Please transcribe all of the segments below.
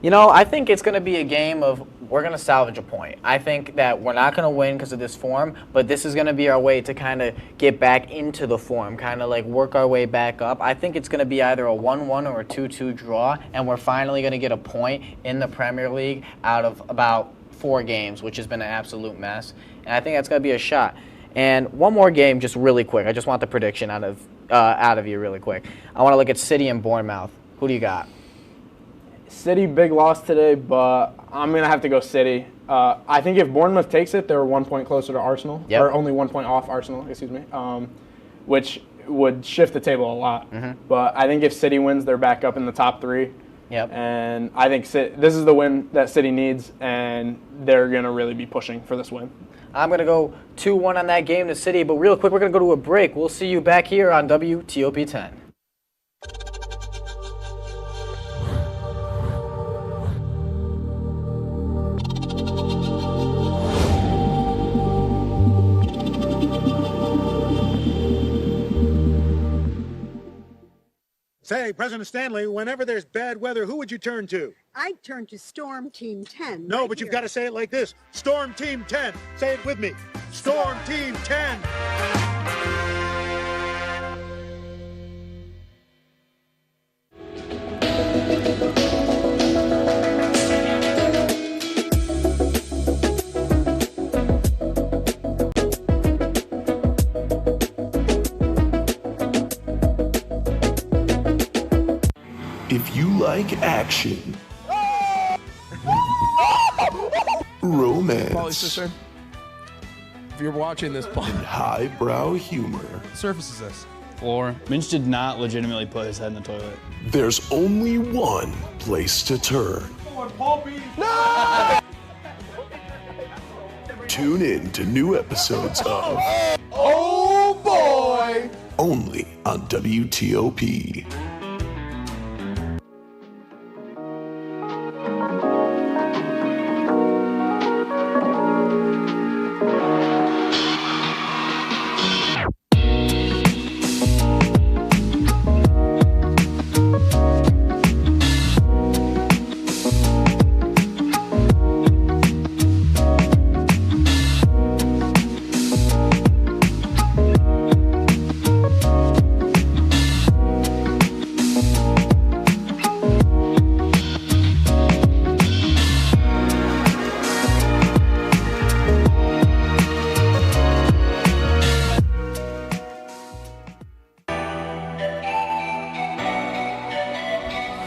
I think it's going to be a game of we're going to salvage a point. I think that we're not going to win because of this form, but this is going to be our way to kind of get back into the form, kind of like work our way back up. I think it's going to be either a 1-1 or a 2-2 draw, and we're finally going to get a point in the Premier League out of about 4 games, which has been an absolute mess. And I think that's going to be a shot. And one more game, just really quick. I just want the prediction out of you really quick. I want to look at City and Bournemouth. Who do you got? City, big loss today, but I'm going to have to go City. I think if Bournemouth takes it, they're 1 point closer to Arsenal, or only 1 point off Arsenal, which would shift the table a lot. But I think if City wins, they're back up in the top 3. And I think this is the win that City needs, and they're going to really be pushing for this win. I'm going to go 2-1 on that game to City, but real quick, we're going to go to a break. We'll see you back here on WTOP-10. Say, President Stanley, whenever there's bad weather, who would you turn to? I'd turn to Storm Team 10. No, but you've got to say it like this. Storm Team 10. Say it with me. Storm Team 10. If you like action, romance, if you're watching this, and highbrow humor, surface is this. Floor. Minch did not legitimately put his head in the toilet. there's only one place to turn. No! Tune in to new episodes of Oh boy! only on WTOP.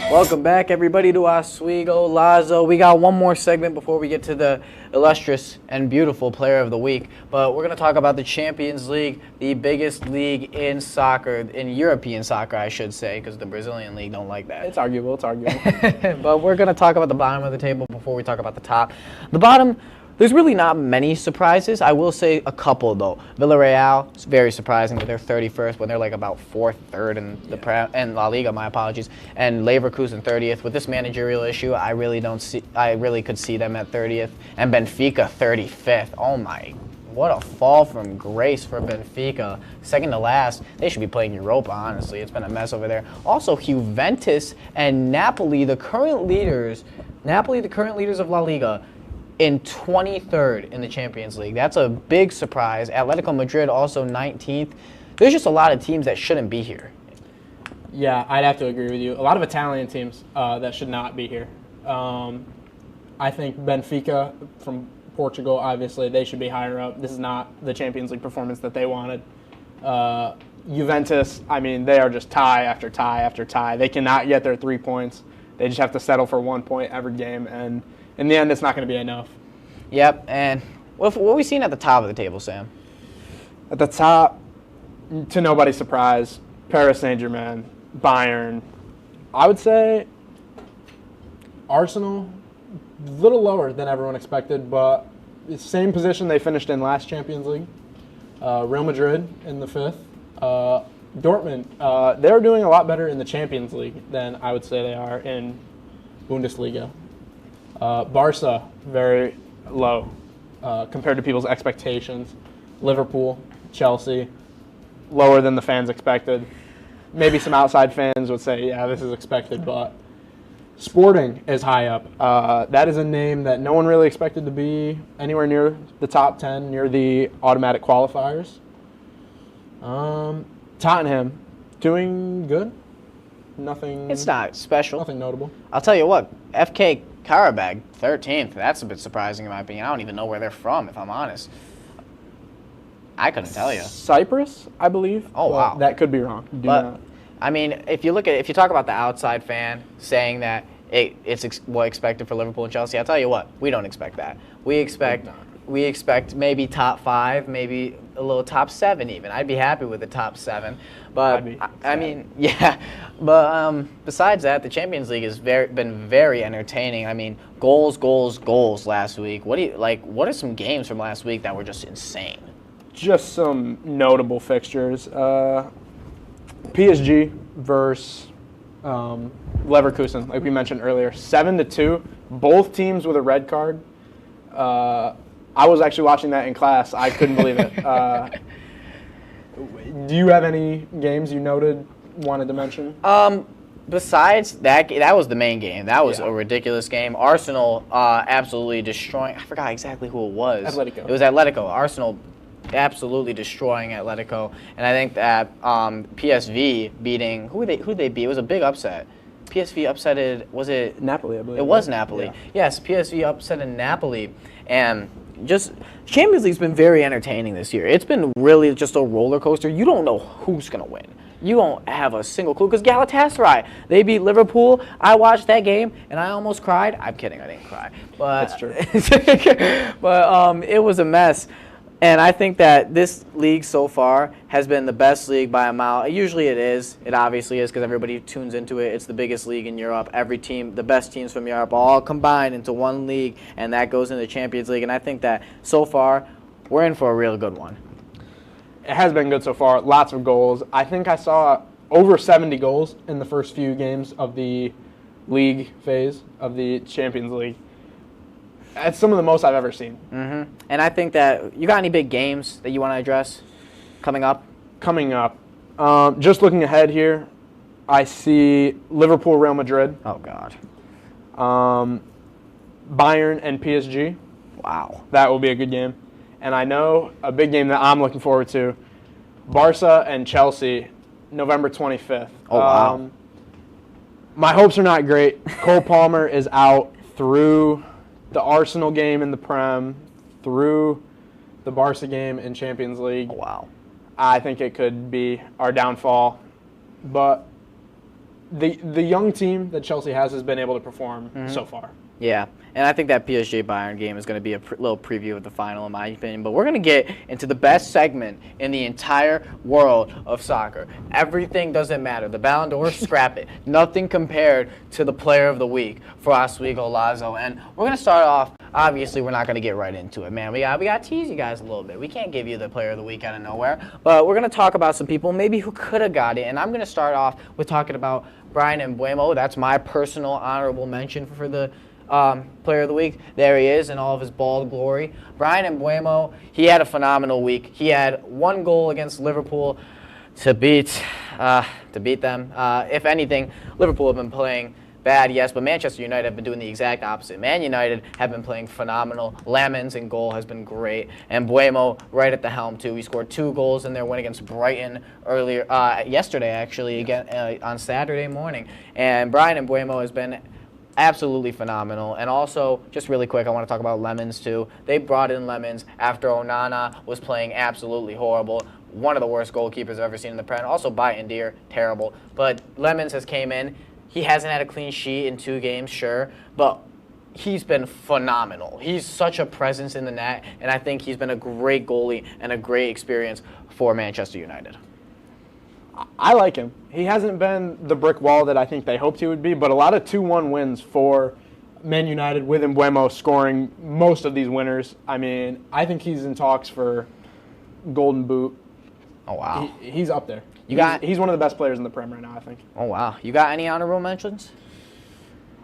Welcome back, everybody, to Oswego Lazo. We got one more segment before we get to the illustrious and beautiful player of the week. But we're going to talk about the Champions League, the biggest league in soccer, in European soccer, I should say, because the Brazilian league don't like that. It's arguable. But we're going to talk about the bottom of the table before we talk about the top. The bottom, there's really not many surprises. I will say a couple, though. Villarreal, it's very surprising that they're 31st when they're like about 4th, 3rd in the and La Liga, my apologies. And Leverkusen 30th. With this managerial issue, I really could see them at 30th. And Benfica 35th. Oh my, what a fall from grace for Benfica. Second to last. They should be playing Europa, honestly. It's been a mess over there. Also, Juventus and Napoli, the current leaders of La Liga, in 23rd in the Champions League. That's a big surprise. Atletico Madrid also 19th. There's just a lot of teams that shouldn't be here. Yeah, I'd have to agree with you. A lot of Italian teams that should not be here. I think Benfica from Portugal, obviously, they should be higher up. This is not the Champions League performance that they wanted. Juventus, I mean, they are just tie after tie after tie. They cannot get their 3 points. They just have to settle for 1 point every game, and in the end, it's not going to be enough. Yep, and what are we seeing at the top of the table, Sam? At the top, to nobody's surprise, Paris Saint-Germain, Bayern. I would say Arsenal, a little lower than everyone expected, but the same position they finished in last Champions League. Real Madrid in the 5th. Dortmund, they're doing a lot better in the Champions League than I would say they are in Bundesliga. Barca, very low compared to people's expectations. Liverpool, Chelsea, lower than the fans expected. Maybe some outside fans would say, yeah, this is expected, but Sporting is high up. That is a name that no one really expected to be anywhere near the top 10, near the automatic qualifiers. Tottenham, doing good. Nothing. It's not special. Nothing notable. I'll tell you what, FK Karabag, 13th. That's a bit surprising in my opinion. I don't even know where they're from, if I'm honest. I couldn't tell you. Cyprus, I believe. Oh, wow. That could be wrong. But I mean, if you talk about the outside fan saying that it's expected for Liverpool and Chelsea, I'll tell you what, we don't expect that. We expect maybe top 5, maybe a little top 7 even. I'd be happy with the top 7. But I mean, yeah. But besides that, the Champions League has been very entertaining. I mean, goals last week. What are some games from last week that were just insane? Just some notable fixtures. PSG versus Leverkusen, like we mentioned earlier, 7-2. Both teams with a red card. I was actually watching that in class. I couldn't believe it. Do you have any games you wanted to mention? Besides that was the main game. That was a ridiculous game. Arsenal absolutely destroying. I forgot exactly who it was. Atletico. It was Atletico. Arsenal absolutely destroying Atletico, and I think that PSV beating who they beat. It was a big upset. PSV upsetted, was it Napoli? I believe it was Napoli. Yeah. Yes, PSV upsetted Napoli, and just Champions League's been very entertaining this year. It's been really just a roller coaster. You don't know who's gonna win. You don't have a single clue because Galatasaray, they beat Liverpool. I watched that game and I almost cried. I'm kidding, I didn't cry, but That's true. but it was a mess. And I think that this league so far has been the best league by a mile. Usually it is. It obviously is because everybody tunes into it. It's the biggest league in Europe. Every team, the best teams from Europe, all combined into one league, and that goes into the Champions League. And I think that so far we're in for a real good one. It has been good so far. Lots of goals. I think I saw over 70 goals in the first few games of the league phase of the Champions League. That's some of the most I've ever seen. Mm-hmm. And I think that you got any big games that you want to address coming up? Coming up, just looking ahead here, I see Liverpool, Real Madrid, Oh, God. Bayern, and PSG. Wow. That will be a good game. And I know a big game that I'm looking forward to, Barca and Chelsea, November 25th. Oh, wow. My hopes are not great. Cole Palmer is out through the Arsenal game in the Prem, through the Barca game in Champions League. Oh, wow. I think it could be our downfall. But the young team that Chelsea has been able to perform so far. Yeah, and I think that PSG Bayern game is going to be a little preview of the final, in my opinion. But we're going to get into the best segment in the entire world of soccer. Everything doesn't matter. The Ballon d'Or, scrap it. Nothing compared to the Player of the Week for Oswego Lazo. And we're going to start off. Obviously, we're not going to get right into it, man. We got to tease you guys a little bit. We can't give you the Player of the Week out of nowhere. But we're going to talk about some people maybe who could have got it. And I'm going to start off with talking about Brian Mbeumo. That's my personal honorable mention for the Player of the Week. There he is in all of his bald glory. Brian Mbeumo, he had a phenomenal week. He had 1 goal against Liverpool to beat them. If anything, Liverpool have been playing bad, yes, but Manchester United have been doing the exact opposite. Man United have been playing phenomenal. Lamens in goal has been great. And Mbeumo right at the helm, too. He scored 2 goals in their win against Brighton yesterday, actually, again on Saturday morning. And Brian Mbeumo has been absolutely phenomenal. And also, just really quick, I want to talk about Lemons too. They brought in Lemons after Onana was playing absolutely horrible. One of the worst goalkeepers I've ever seen in the Prem. Also, Bayindir, terrible. But Lemons has came in. He hasn't had a clean sheet in 2 games, sure, but he's been phenomenal. He's such a presence in the net, and I think he's been a great goalie and a great experience for Manchester United. I like him. He hasn't been the brick wall that I think they hoped he would be, but a lot of 2-1 wins for Man United with Mbeumo scoring most of these winners. I mean, I think he's in talks for Golden Boot. Oh, wow. He's up there. He's one of the best players in the Prem right now, I think. Oh, wow. You got any honorable mentions?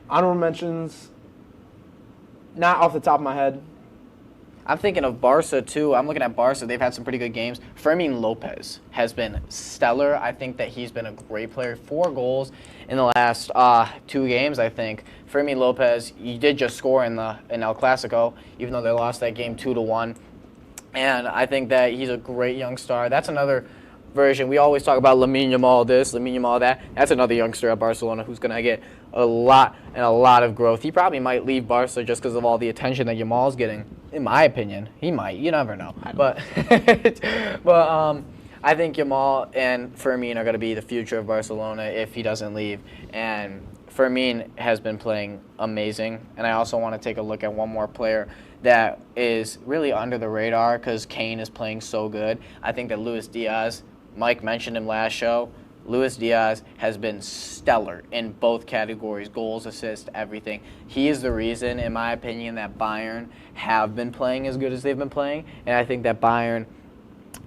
Honorable mentions, not off the top of my head. I'm thinking of Barca, too. I'm looking at Barca. They've had some pretty good games. Fermin Lopez has been stellar. I think that he's been a great player. 4 goals in the last 2 games, I think. Fermin Lopez, he did just score in El Clasico, even though they lost that game 2-1. And I think that he's a great young star. That's another version. We always talk about Lamine Yamal this, Lamine Yamal that. That's another youngster at Barcelona who's going to get a lot of growth. He probably might leave Barca just because of all the attention that Yamal's getting. In my opinion, he might. You never know. But I think Yamal and Fermin are going to be the future of Barcelona if he doesn't leave. And Fermin has been playing amazing. And I also want to take a look at one more player that is really under the radar because Kane is playing so good. I think that Luis Diaz, Mike mentioned him last show, Luis Diaz has been stellar in both categories, goals, assists, everything. He is the reason, in my opinion, that Bayern have been playing as good as they've been playing, and I think that Bayern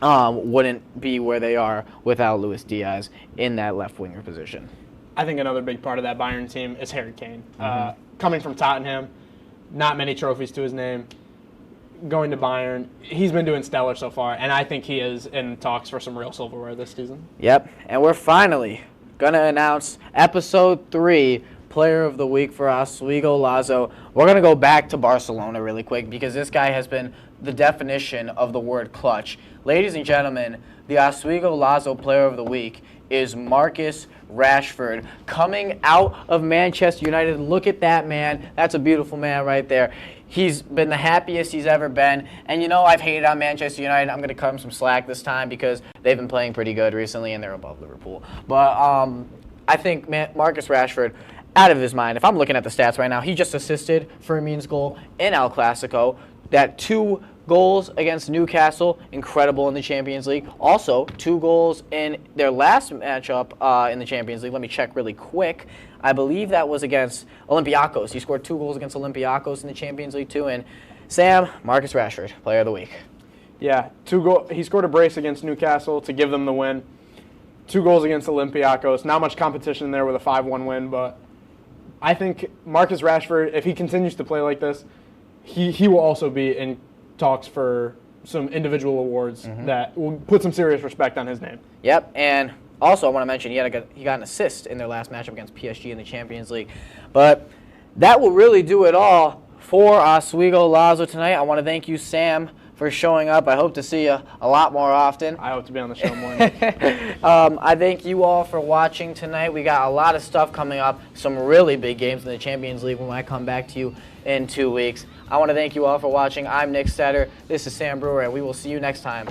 wouldn't be where they are without Luis Diaz in that left winger position. I think another big part of that Bayern team is Harry Kane. Coming from Tottenham, not many trophies to his name. Going to Bayern, he's been doing stellar so far, and I think he is in talks for some real silverware this season. Yep, and we're finally going to announce Episode 3 Player of the Week for Oswego Lazo. We're going to go back to Barcelona really quick because this guy has been the definition of the word clutch. Ladies and gentlemen, the Oswego Lazo Player of the Week is Marcus Rashford coming out of Manchester United. Look at that man. That's a beautiful man right there. He's been the happiest he's ever been. And, you know, I've hated on Manchester United. I'm going to cut him some slack this time because they've been playing pretty good recently and they're above Liverpool. But I think Marcus Rashford, out of his mind, if I'm looking at the stats right now, he just assisted Fermin's goal in El Clasico. That 2 goals against Newcastle, incredible in the Champions League. Also, 2 goals in their last matchup in the Champions League. Let me check really quick. I believe that was against Olympiacos. He scored 2 goals against Olympiacos in the Champions League too. And Sam, Marcus Rashford, Player of the Week. Yeah, 2 goals. He scored a brace against Newcastle to give them the win. 2 goals against Olympiacos. Not much competition there with a 5-1 win, but I think Marcus Rashford, if he continues to play like this, he will also be in talks for some individual awards that will put some serious respect on his name. Yep, and also I want to mention he got an assist in their last matchup against PSG in the Champions League. But that will really do it all for Oswego Lazo tonight. I want to thank you, Sam, for showing up. I hope to see you a lot more often. I hope to be on the show more. I thank you all for watching tonight. We got a lot of stuff coming up, some really big games in the Champions League when I come back to you in 2 weeks. I want to thank you all for watching. I'm Nick Stetter. This is Sam Brewer, and we will see you next time.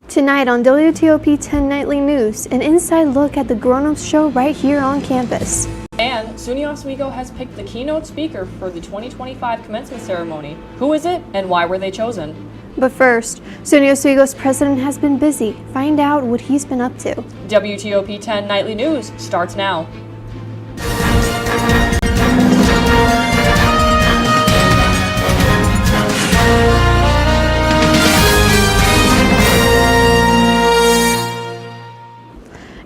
Tonight on WTOP-10 Nightly News, an inside look at the grown-ups show right here on campus. And SUNY Oswego has picked the keynote speaker for the 2025 commencement ceremony. Who is it and why were they chosen? But first, SUNY Oswego's president has been busy. Find out what he's been up to. WTOP-10 Nightly News starts now.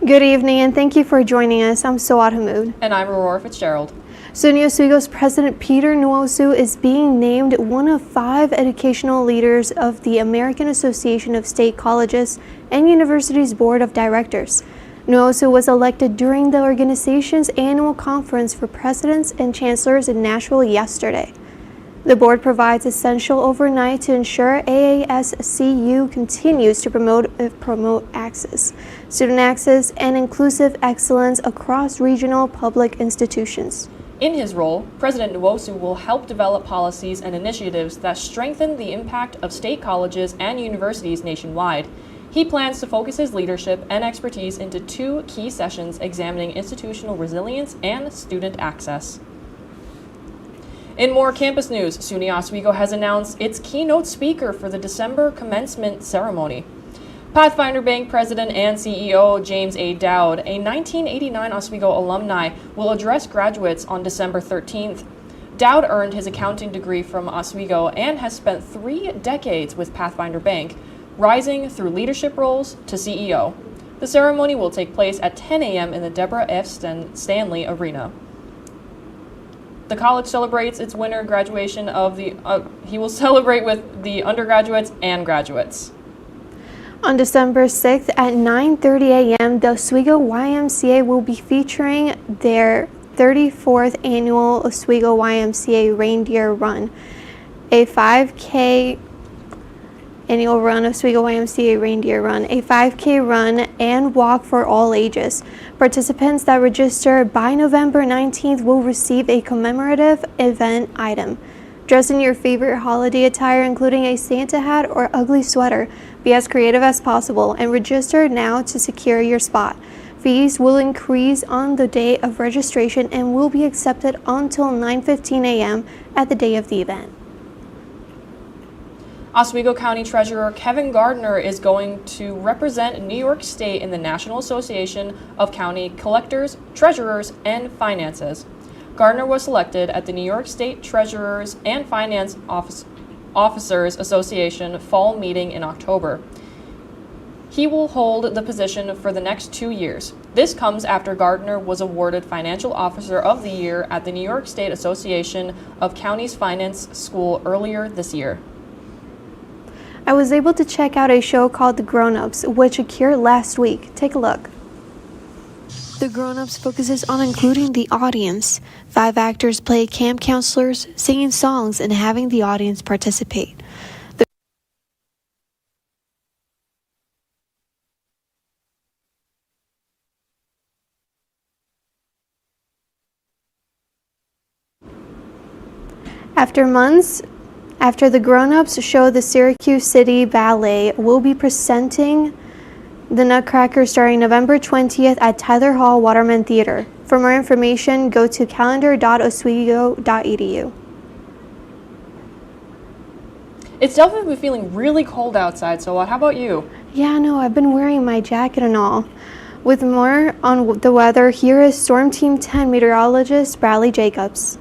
Good evening and thank you for joining us. I'm Suad Hamoud. And I'm Aurora Fitzgerald. SUNY Oswego's President Peter Nwosu is being named one of 5 educational leaders of the American Association of State Colleges and Universities Board of Directors. Nwosu was elected during the organization's annual conference for presidents and chancellors in Nashville yesterday. The board provides essential oversight to ensure AASCU continues to promote access, student access, and inclusive excellence across regional public institutions. In his role, President Nwosu will help develop policies and initiatives that strengthen the impact of state colleges and universities nationwide. He plans to focus his leadership and expertise into 2 key sessions examining institutional resilience and student access. In more campus news, SUNY Oswego has announced its keynote speaker for the December commencement ceremony. Pathfinder Bank President and CEO James A. Dowd, a 1989 Oswego alumni, will address graduates on December 13th. Dowd earned his accounting degree from Oswego and has spent 3 decades with Pathfinder Bank, rising through leadership roles to CEO. The ceremony will take place at 10 a.m. in the Deborah F. Stanley Arena. The college celebrates its winter graduation of he will celebrate with the undergraduates and graduates. On December 6th at 9:30 a.m., the Oswego YMCA will be featuring their 34th annual Oswego YMCA Reindeer Run, a 5K annual run of Oswego YMCA Reindeer Run, a 5K run and walk for all ages. Participants that register by November 19th will receive a commemorative event item. Dress in your favorite holiday attire, including a Santa hat or ugly sweater. Be as creative as possible and register now to secure your spot. Fees will increase on the day of registration and will be accepted until 9:15 a.m. at the day of the event. Oswego County Treasurer Kevin Gardner is going to represent New York State in the National Association of County Collectors, Treasurers, and Finances. Gardner was selected at the New York State Treasurers and Finance Officers Association fall meeting in October. He will hold the position for the next 2 years. This comes after Gardner was awarded Financial Officer of the Year at the New York State Association of Counties Finance School earlier this year. I was able to check out a show called The Grown-Ups, which occurred last week. Take a look. The Grown-Ups focuses on including the audience. 5 actors play camp counselors, singing songs and having the audience participate. After the Grown-Ups show, the Syracuse City Ballet will be presenting The Nutcracker starting November 20th at Tyler Hall Waterman Theater. For more information, go to calendar.oswego.edu. It's definitely feeling really cold outside, so how about you? Yeah, no, I've been wearing my jacket and all. With more on the weather, here is Storm Team 10 meteorologist Bradley Jacobs.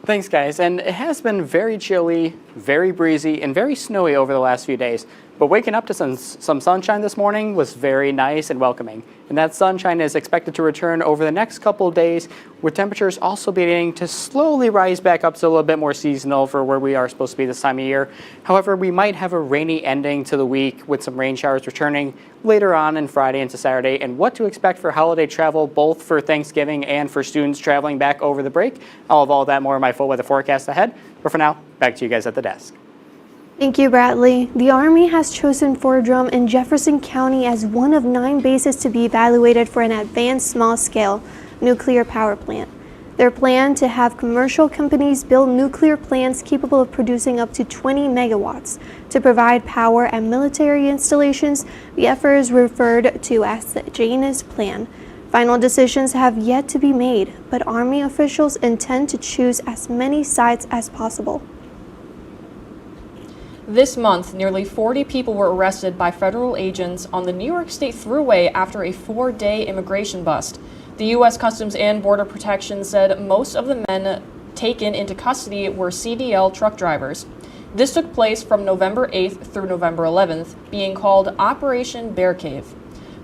Thanks, guys. And it has been very chilly, very breezy, and very snowy over the last few days. But waking up to some sunshine this morning was very nice and welcoming. And that sunshine is expected to return over the next couple of days, with temperatures also beginning to slowly rise back up to a little bit more seasonal for where we are supposed to be this time of year. However, we might have a rainy ending to the week with some rain showers returning later on in Friday into Saturday, and what to expect for holiday travel, both for Thanksgiving and for students traveling back over the break. I'll have all that more in my full weather forecast ahead. But for now, back to you guys at the desk. Thank you, Bradley. The Army has chosen Fort Drum in Jefferson County as one of 9 bases to be evaluated for an advanced small-scale nuclear power plant. Their plan to have commercial companies build nuclear plants capable of producing up to 20 megawatts to provide power at military installations. The effort is referred to as the Janus Plan. Final decisions have yet to be made, but Army officials intend to choose as many sites as possible. This month, nearly 40 people were arrested by federal agents on the New York State Thruway after a 4-day immigration bust. The U.S. Customs and Border Protection said most of the men taken into custody were CDL truck drivers. This took place from November 8th through November 11th, being called Operation Bear Cave.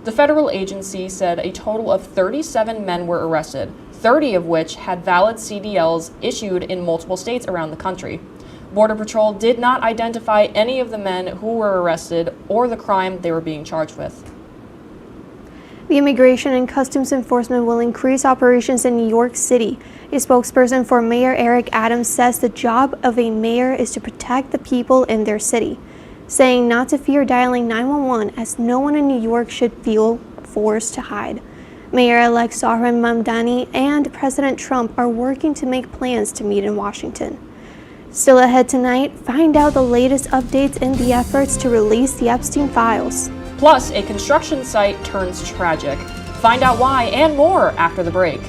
The federal agency said a total of 37 men were arrested, 30 of which had valid CDLs issued in multiple states around the country. Border Patrol did not identify any of the men who were arrested or the crime they were being charged with. The Immigration and Customs Enforcement will increase operations in New York City. A spokesperson for Mayor Eric Adams says the job of a mayor is to protect the people in their city, saying not to fear dialing 911 as no one in New York should feel forced to hide. Mayor-elect Zohran Mamdani and President Trump are working to make plans to meet in Washington. Still ahead tonight, find out the latest updates in the efforts to release the Epstein files. Plus, a construction site turns tragic. Find out why and more after the break.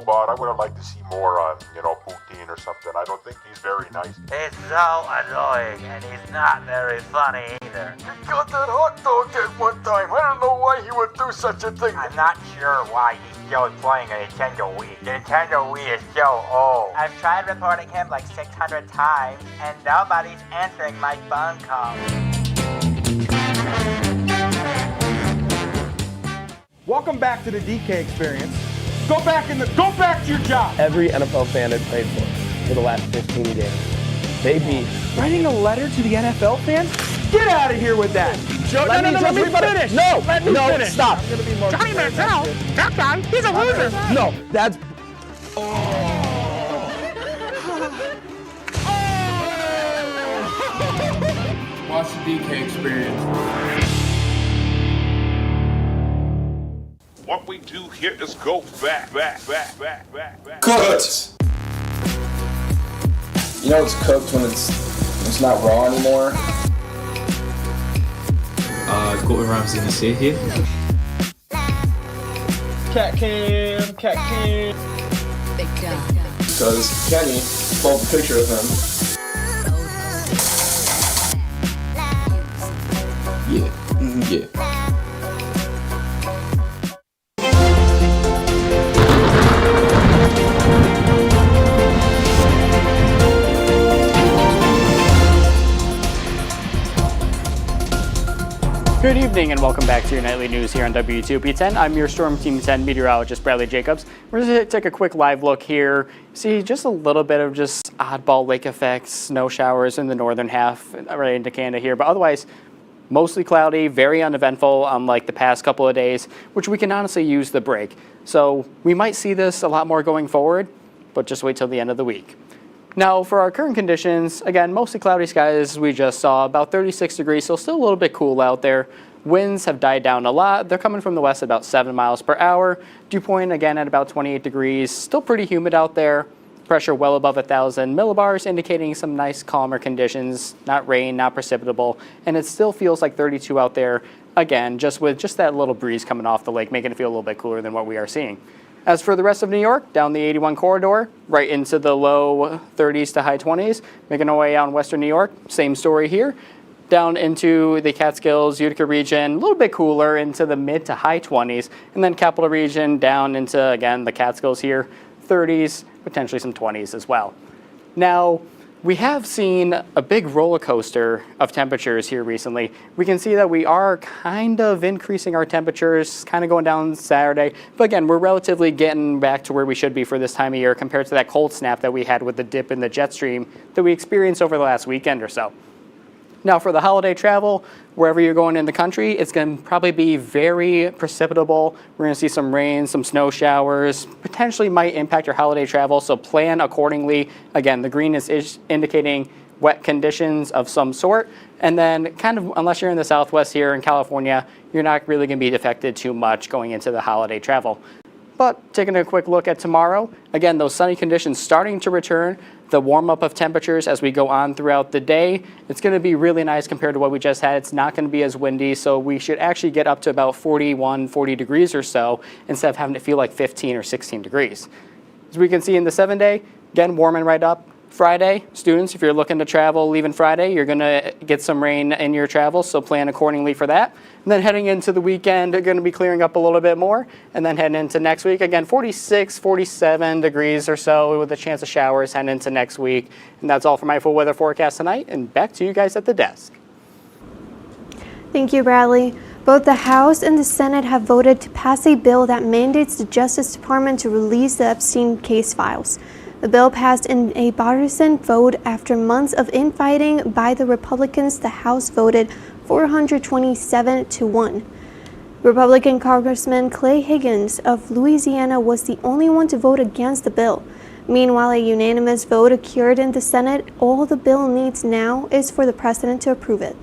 But I would have liked to see more on, Putin or something. I don't think he's very nice. He's so annoying, and he's not very funny either. He got that hot dog at one time. I don't know why he would do such a thing. I'm not sure why he's still playing a Nintendo Wii. The Nintendo Wii is so old. I've tried reporting him like 600 times, and nobody's answering my phone calls. Welcome back to the DK experience. Go back to your job. Every NFL fan I've played for the last 15 games. They beat. Writing a letter to the NFL fans? Get out of here with that. Joe, let me finish. No, let me finish. Stop. Johnny Manziel, that guy, he's a loser. No, that's. Watch the DK experience. What we do here is go back. Cooked! You know it's cooked when it's not raw anymore? Gordon Ramsay in the sea here. Cat cam. Because Kenny pulled the picture of him. Yeah. Yeah. Good evening and welcome back to your nightly news here on WTOP-10. I'm your Storm Team 10 meteorologist, Bradley Jacobs. We're going to take a quick live look here. See just a little bit of just oddball lake effects, snow showers in the northern half, right into Canada here. But otherwise, mostly cloudy, very uneventful unlike the past couple of days, which we can honestly use the break. So we might see this a lot more going forward, but just wait till the end of the week. Now, for our current conditions, again, mostly cloudy skies, we just saw about 36 degrees, so still a little bit cool out there. Winds have died down a lot. They're coming from the west at about 7 miles per hour. Dew point, again, at about 28 degrees. Still pretty humid out there. Pressure well above 1,000 millibars, indicating some nice calmer conditions. Not rain, not precipitable, and it still feels like 32 out there. Again, just with that little breeze coming off the lake, making it feel a little bit cooler than what we are seeing. As for the rest of New York, down the 81 corridor, right into the low 30s to high 20s, making our way out in western New York. Same story here. Down into the Catskills, Utica region, a little bit cooler into the mid to high 20s. And then Capital region down into, again, the Catskills here, 30s, potentially some 20s as well. Now, we have seen a big roller coaster of temperatures here recently. We can see that we are kind of increasing our temperatures, kind of going down Saturday. But again, we're relatively getting back to where we should be for this time of year compared to that cold snap that we had with the dip in the jet stream that we experienced over the last weekend or so. Now, for the holiday travel, wherever you're going in the country, it's going to probably be very precipitable. We're going to see some rain, some snow showers, potentially might impact your holiday travel, so plan accordingly. Again, the green is indicating wet conditions of some sort. And then kind of, unless you're in the Southwest here in California, you're not really going to be affected too much going into the holiday travel. But taking a quick look at tomorrow, again, those sunny conditions starting to return, the warm up of temperatures as we go on throughout the day. It's going to be really nice compared to what we just had. It's not going to be as windy, so we should actually get up to about 41, 40 degrees or so instead of having to feel like 15 or 16 degrees. As we can see in the 7-day, again, warming right up. Friday, students, if you're looking to travel leaving Friday, you're going to get some rain in your travel, so plan accordingly for that. And then heading into the weekend, they're going to be clearing up a little bit more. And then heading into next week, again, 46, 47 degrees or so with a chance of showers heading into next week. And that's all for my full weather forecast tonight. And back to you guys at the desk. Thank you, Bradley. Both the House and the Senate have voted to pass a bill that mandates the Justice Department to release the Epstein case files. The bill passed in a bipartisan vote after months of infighting by the Republicans. The House voted 427 to 1. Republican Congressman Clay Higgins of Louisiana was the only one to vote against the bill. Meanwhile, a unanimous vote occurred in the Senate. All the bill needs now is for the president to approve it.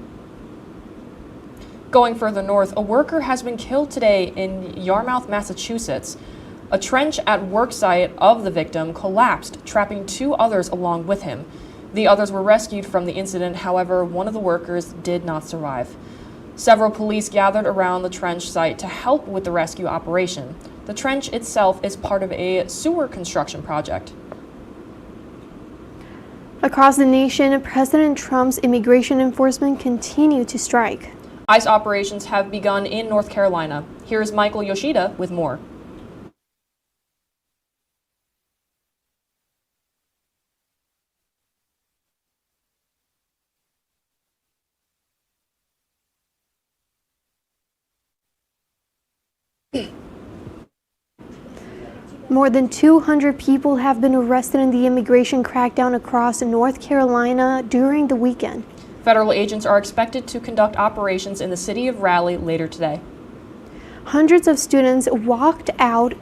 Going further north, a worker has been killed today in Yarmouth, Massachusetts. A trench at work site of the victim collapsed, trapping 2 others along with him. The others were rescued from the incident, however, one of the workers did not survive. Several police gathered around the trench site to help with the rescue operation. The trench itself is part of a sewer construction project. Across the nation, President Trump's immigration enforcement continue to strike. ICE operations have begun in North Carolina. Here's Michael Yoshida with more. More than 200 people have been arrested in the immigration crackdown across North Carolina during the weekend. Federal agents are expected to conduct operations in the city of Raleigh later today. Hundreds of students walked out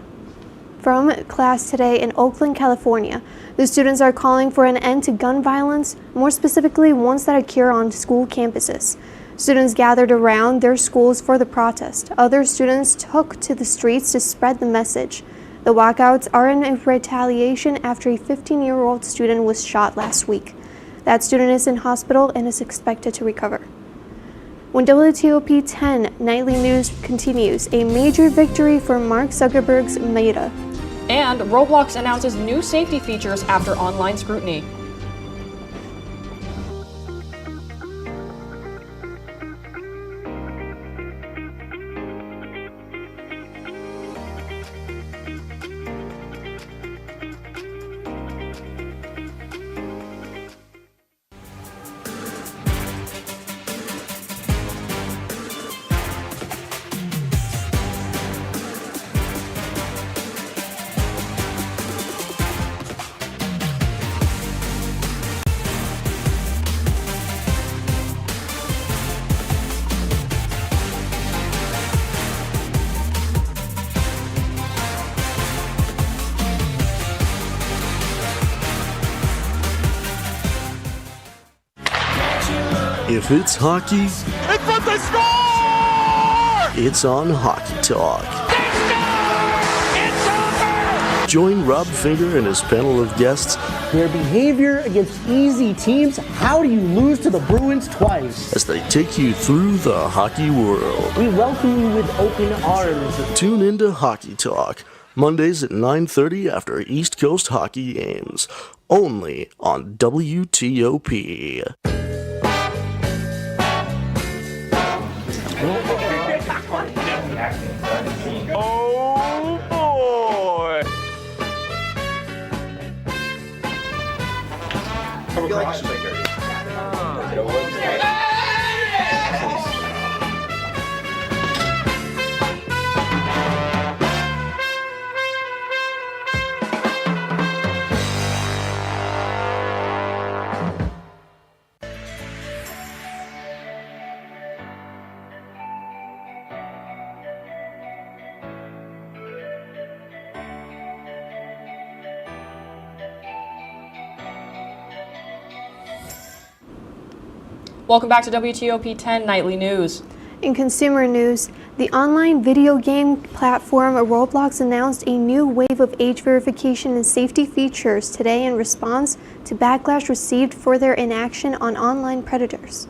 from class today in Oakland, California. The students are calling for an end to gun violence, more specifically ones that occur on school campuses. Students gathered around their schools for the protest. Other students took to the streets to spread the message. The walkouts are in retaliation after a 15-year-old student was shot last week. That student is in hospital and is expected to recover. When WTOP-10 Nightly News continues, a major victory for Mark Zuckerberg's Meta. And Roblox announces new safety features after online scrutiny. If it's hockey, In front, they score! it's on Hockey Talk. Join Rob Finger and his panel of guests. Their behavior against easy teams. How do you lose to the Bruins twice? As they take you through the hockey world. We welcome you with open arms. Tune into Hockey Talk, Mondays at 9:30 after East Coast hockey games. Only on WTOP. Oh boy! Welcome back to WTOP-10 Nightly News. In consumer news, the online video game platform Roblox announced a new wave of age verification and safety features today in response to backlash received for their inaction on online predators.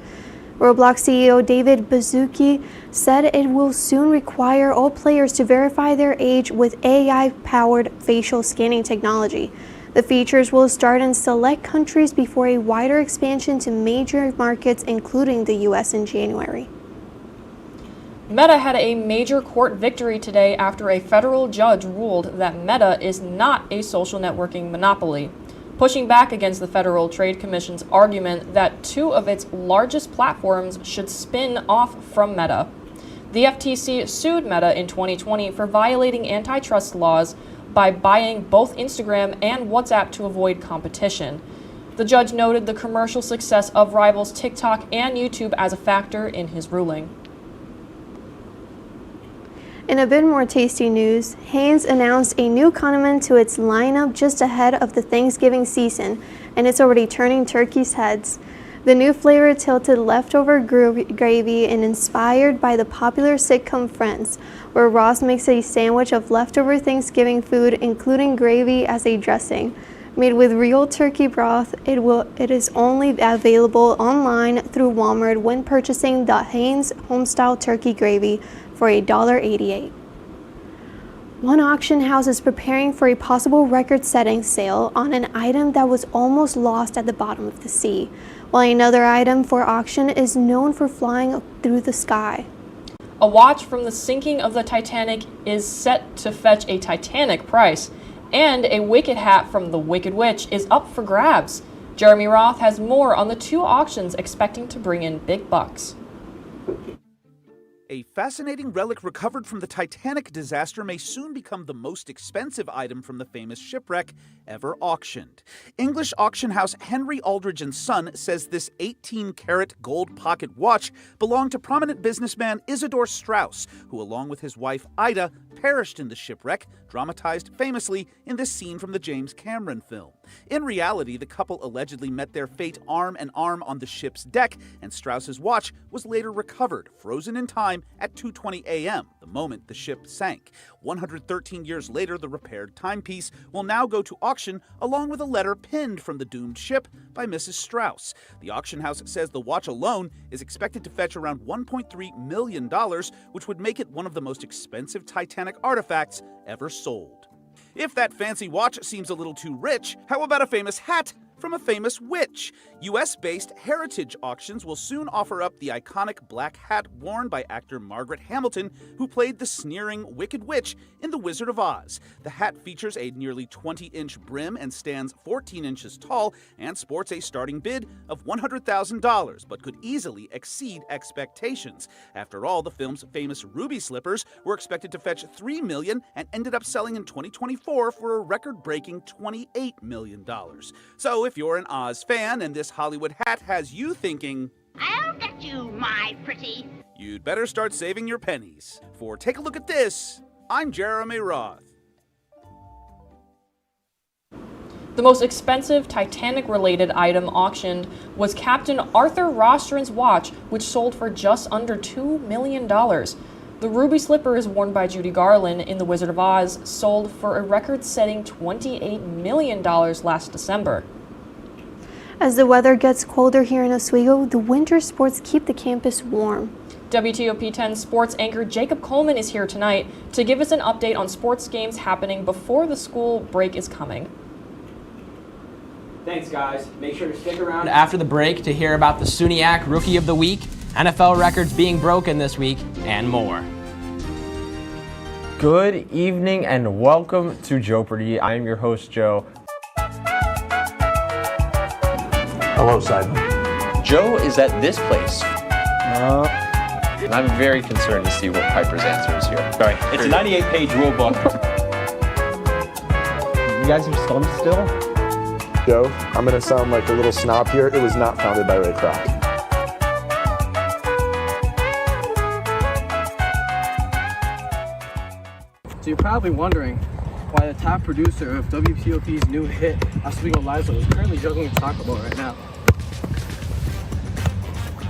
Roblox CEO David Baszucki said it will soon require all players to verify their age with AI-powered facial scanning technology. The features will start in select countries before a wider expansion to major markets, including the U.S. in January. Meta had a major court victory today after a federal judge ruled that Meta is not a social networking monopoly, pushing back against the Federal Trade Commission's argument that two of its largest platforms should spin off from Meta. The FTC sued Meta in 2020 for violating antitrust laws by buying both Instagram and WhatsApp to avoid competition. The judge noted the commercial success of rivals TikTok and YouTube as a factor in his ruling. In a bit more tasty news, Heinz announced a new condiment to its lineup just ahead of the Thanksgiving season, and it's already turning turkeys' heads. The new flavor tilted leftover gravy and inspired by the popular sitcom Friends, where Ross makes a sandwich of leftover Thanksgiving food, including gravy as a dressing. Made with real turkey broth, it is only available online through Walmart when purchasing the Heinz Homestyle Turkey Gravy for $1.88. One auction house is preparing for a possible record-setting sale on an item that was almost lost at the bottom of the sea, while another item for auction is known for flying through the sky. A watch from the sinking of the Titanic is set to fetch a Titanic price, and a Wicked hat from the Wicked Witch is up for grabs. Jeremy Roth has more on the two auctions expecting to bring in big bucks. A fascinating relic recovered from the Titanic disaster may soon become the most expensive item from the famous shipwreck ever auctioned. English auction house Henry Aldridge & Son says this 18-karat gold pocket watch belonged to prominent businessman Isidor Straus, who along with his wife Ida perished in the shipwreck, dramatized famously in this scene from the James Cameron film. In reality, the couple allegedly met their fate arm in arm on the ship's deck, and Straus's watch was later recovered, frozen in time at 2:20 a.m., the moment the ship sank. 113 years later, the repaired timepiece will now go to auction along with a letter pinned from the doomed ship by Mrs. Straus. The auction house says the watch alone is expected to fetch around $1.3 million, which would make it one of the most expensive Titanic artifacts ever sold. If that fancy watch seems a little too rich, how about a famous hat from a famous witch? US-based Heritage Auctions will soon offer up the iconic black hat worn by actor Margaret Hamilton, who played the sneering Wicked Witch in The Wizard of Oz. The hat features a nearly 20-inch brim and stands 14 inches tall and sports a starting bid of $100,000, but could easily exceed expectations. After all, the film's famous ruby slippers were expected to fetch $3 million and ended up selling in 2024 for a record-breaking $28 million. So if you're an Oz fan and this Hollywood hat has you thinking, I'll get you, my pretty, you'd better start saving your pennies. For Take a Look at This, I'm Jeremy Roth. The most expensive Titanic-related item auctioned was Captain Arthur Rostron's watch, which sold for just under $2 million. The ruby slippers worn by Judy Garland in The Wizard of Oz sold for a record-setting $28 million last December. As the weather gets colder here in Oswego, the winter sports keep the campus warm. WTOP-10 sports anchor Jacob Coleman is here tonight to give us an update on sports games happening before the school break is coming. Thanks, guys. Make sure to stick around after the break to hear about the SUNY Rookie of the Week, NFL records being broken this week, and more. Good evening and welcome to Joepardy. I am your host, Joe. Hello, Simon. Joe is at this place. And I'm very concerned to see what Piper's answer is here. Sorry, it's a 98-page rule book. You guys are stumped still? Joe, I'm going to sound like a little snob here. It was not founded by Ray Kroc. So you're probably wondering why the top producer of WTOP's new hit, Oswego Liza, is currently juggling a soccer ball right now.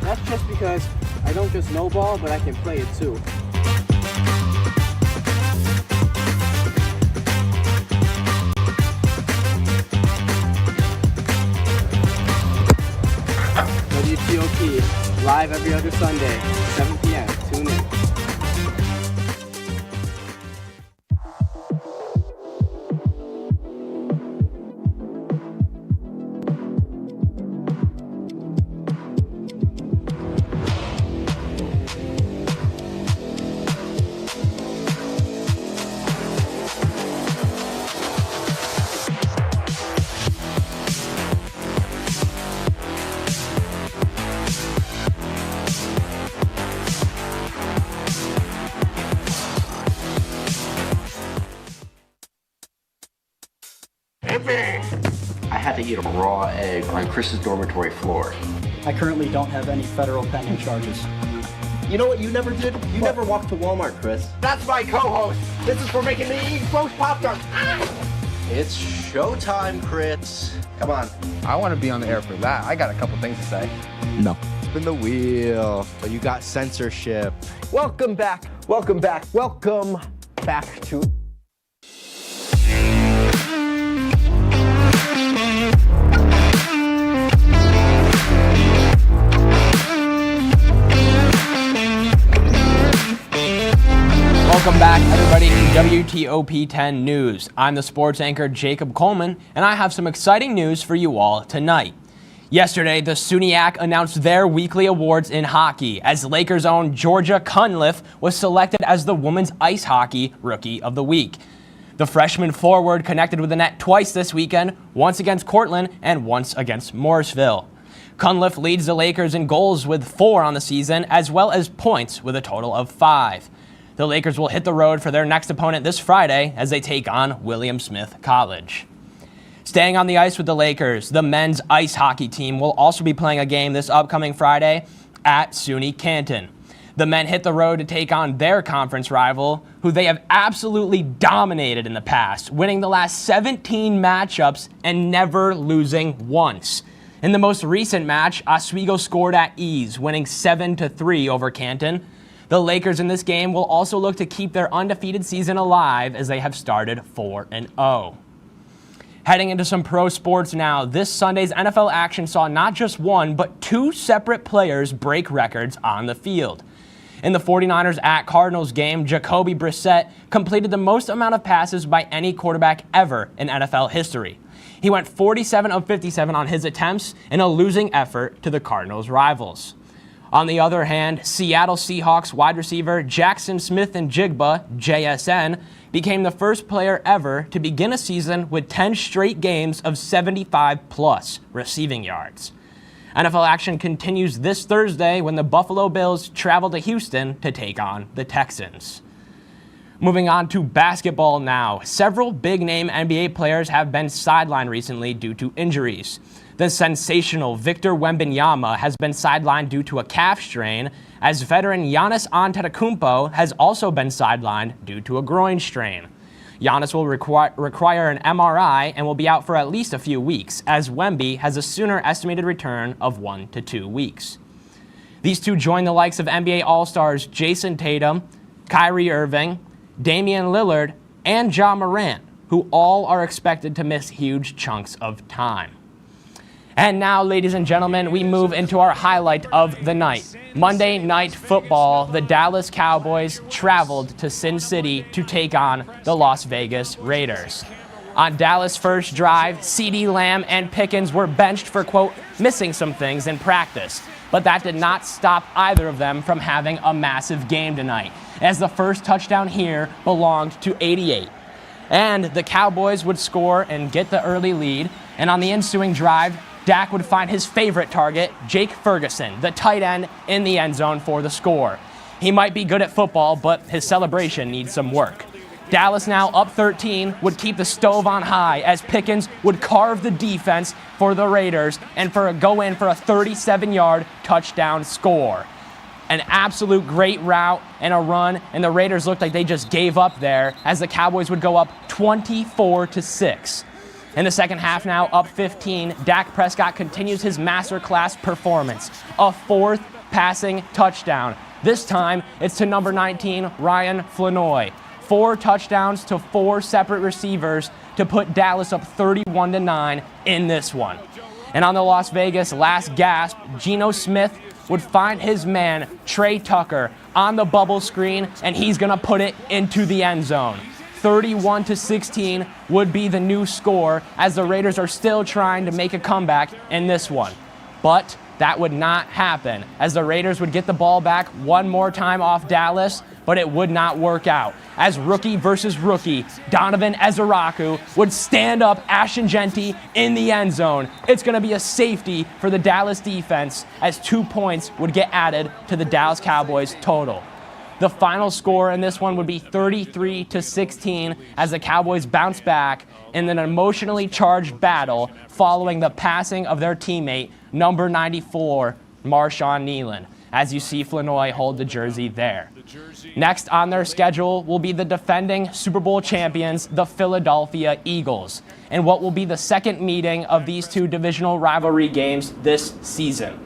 That's just because I don't just know ball, but I can play it too. WTOP, live every other Sunday, 7 p.m. Tune in. I had to eat a raw egg on Chris's dormitory floor. I currently don't have any federal pending charges. You know what you never did? You never walked to Walmart, Chris. That's my co-host. This is for making me eat roast Pop-Tarts. It's showtime, Crits. Come on. I want to be on the air for that. I got a couple things to say. No. Spin the wheel. So you got censorship. Welcome back. Welcome back. Welcome back to... Welcome back, everybody, to WTOP-10 News. I'm the sports anchor Jacob Coleman, and I have some exciting news for you all tonight. Yesterday, the SUNY announced their weekly awards in hockey, as Lakers' own Georgia Cunliffe was selected as the Women's Ice Hockey Rookie of the Week. The freshman forward connected with the net twice this weekend, once against Cortland and once against Morrisville. Cunliffe leads the Lakers in goals with 4 on the season, as well as points with a total of 5. The Lakers will hit the road for their next opponent this Friday as they take on William Smith College. Staying on the ice with the Lakers, the men's ice hockey team will also be playing a game this upcoming Friday at SUNY Canton. The men hit the road to take on their conference rival, who they have absolutely dominated in the past, winning the last 17 matchups and never losing once. In the most recent match, Oswego scored at ease, winning 7-3 over Canton. The Lakers in this game will also look to keep their undefeated season alive as they have started 4-0. Heading into some pro sports now, this Sunday's NFL action saw not just one, but 2 separate players break records on the field. In the 49ers at Cardinals game, Jacoby Brissett completed the most amount of passes by any quarterback ever in NFL history. He went 47 of 57 on his attempts in a losing effort to the Cardinals' rivals. On the other hand, Seattle Seahawks wide receiver Jackson Smith-Njigba, JSN, became the first player ever to begin a season with 10 straight games of 75-plus receiving yards. NFL action continues this Thursday when the Buffalo Bills travel to Houston to take on the Texans. Moving on to basketball now. Several big-name NBA players have been sidelined recently due to injuries. The sensational Victor Wembanyama has been sidelined due to a calf strain, as veteran Giannis Antetokounmpo has also been sidelined due to a groin strain. Giannis will require an MRI and will be out for at least a few weeks, as Wemby has a sooner estimated return of 1 to 2 weeks. These two join the likes of NBA All-Stars Jason Tatum, Kyrie Irving, Damian Lillard, and Ja Morant, who all are expected to miss huge chunks of time. And now, ladies and gentlemen, we move into our highlight of the night. Monday Night Football, the Dallas Cowboys traveled to Sin City to take on the Las Vegas Raiders. On Dallas' first drive, CeeDee Lamb and Pickens were benched for, quote, missing some things in practice. But that did not stop either of them from having a massive game tonight, as the first touchdown here belonged to 88. And the Cowboys would score and get the early lead, and on the ensuing drive, Dak would find his favorite target, Jake Ferguson, the tight end, in the end zone for the score. He might be good at football, but his celebration needs some work. Dallas, now up 13, would keep the stove on high as Pickens would carve the defense for the Raiders and go in for a 37-yard touchdown score. An absolute great route and a run, and the Raiders looked like they just gave up there as the Cowboys would go up 24-6. In the second half, now up 15, Dak Prescott continues his masterclass performance. A fourth passing touchdown. This time, it's to number 19, Ryan Flanoy. 4 touchdowns to 4 separate receivers to put Dallas up 31-9 in this one. And on the Las Vegas last gasp, Geno Smith would find his man, Trey Tucker, on the bubble screen, and he's going to put it into the end zone. 31-16 would be the new score, as the Raiders are still trying to make a comeback in this one. But that would not happen, as the Raiders would get the ball back one more time off Dallas, but it would not work out, as rookie versus rookie, Donovan Ezeraku would stand up Ashton Genty in the end zone. It's going to be a safety for the Dallas defense, as 2 points would get added to the Dallas Cowboys total. The final score in this one would be 33-16 as the Cowboys bounce back in an emotionally charged battle following the passing of their teammate, number 94, Marshawn Nealon, as you see Flanoy hold the jersey there. Next on their schedule will be the defending Super Bowl champions, the Philadelphia Eagles, and what will be the second meeting of these two divisional rivalry games this season.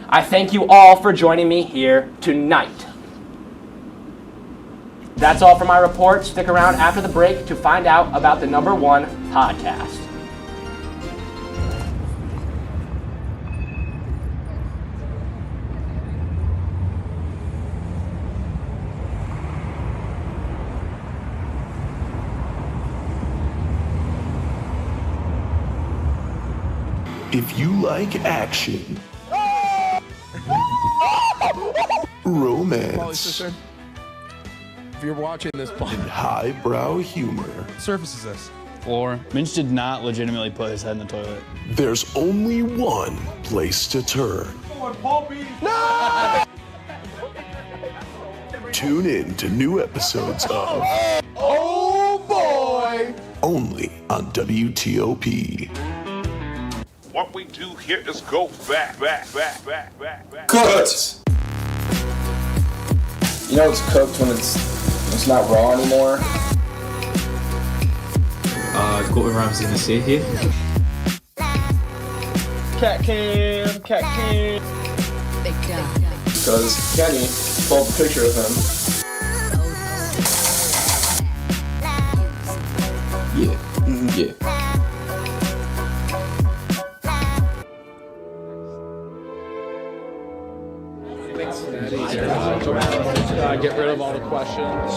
I thank you all for joining me here tonight. That's all for my report. Stick around after the break to find out about the number 1 podcast. If you like action, romance, if you're watching this, and highbrow humor, surface is this? Floor. Minch did not legitimately put his head in the toilet. there's only one place to turn. No! Tune in to new episodes of Oh boy! only on WTOP. What we do here is go back. Cooked. You know it's cooked when it's not raw anymore. Got Ramsey and Nasir here. Cat cam. Because Kenny pulled a picture of him. Yeah. Yeah. Get rid of all the questions.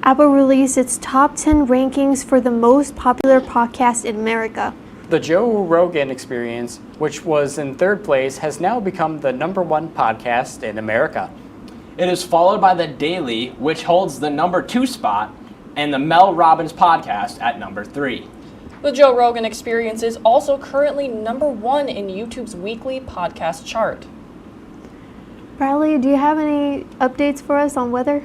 Apple released its top 10 rankings for the most popular podcast in America. The Joe Rogan Experience, which was in third place, has now become the #1 podcast in America. It is followed by The Daily, which holds the #2 spot, and the Mel Robbins podcast at #3. The Joe Rogan Experience is also currently #1 in YouTube's weekly podcast chart. Bradley, do you have any updates for us on weather?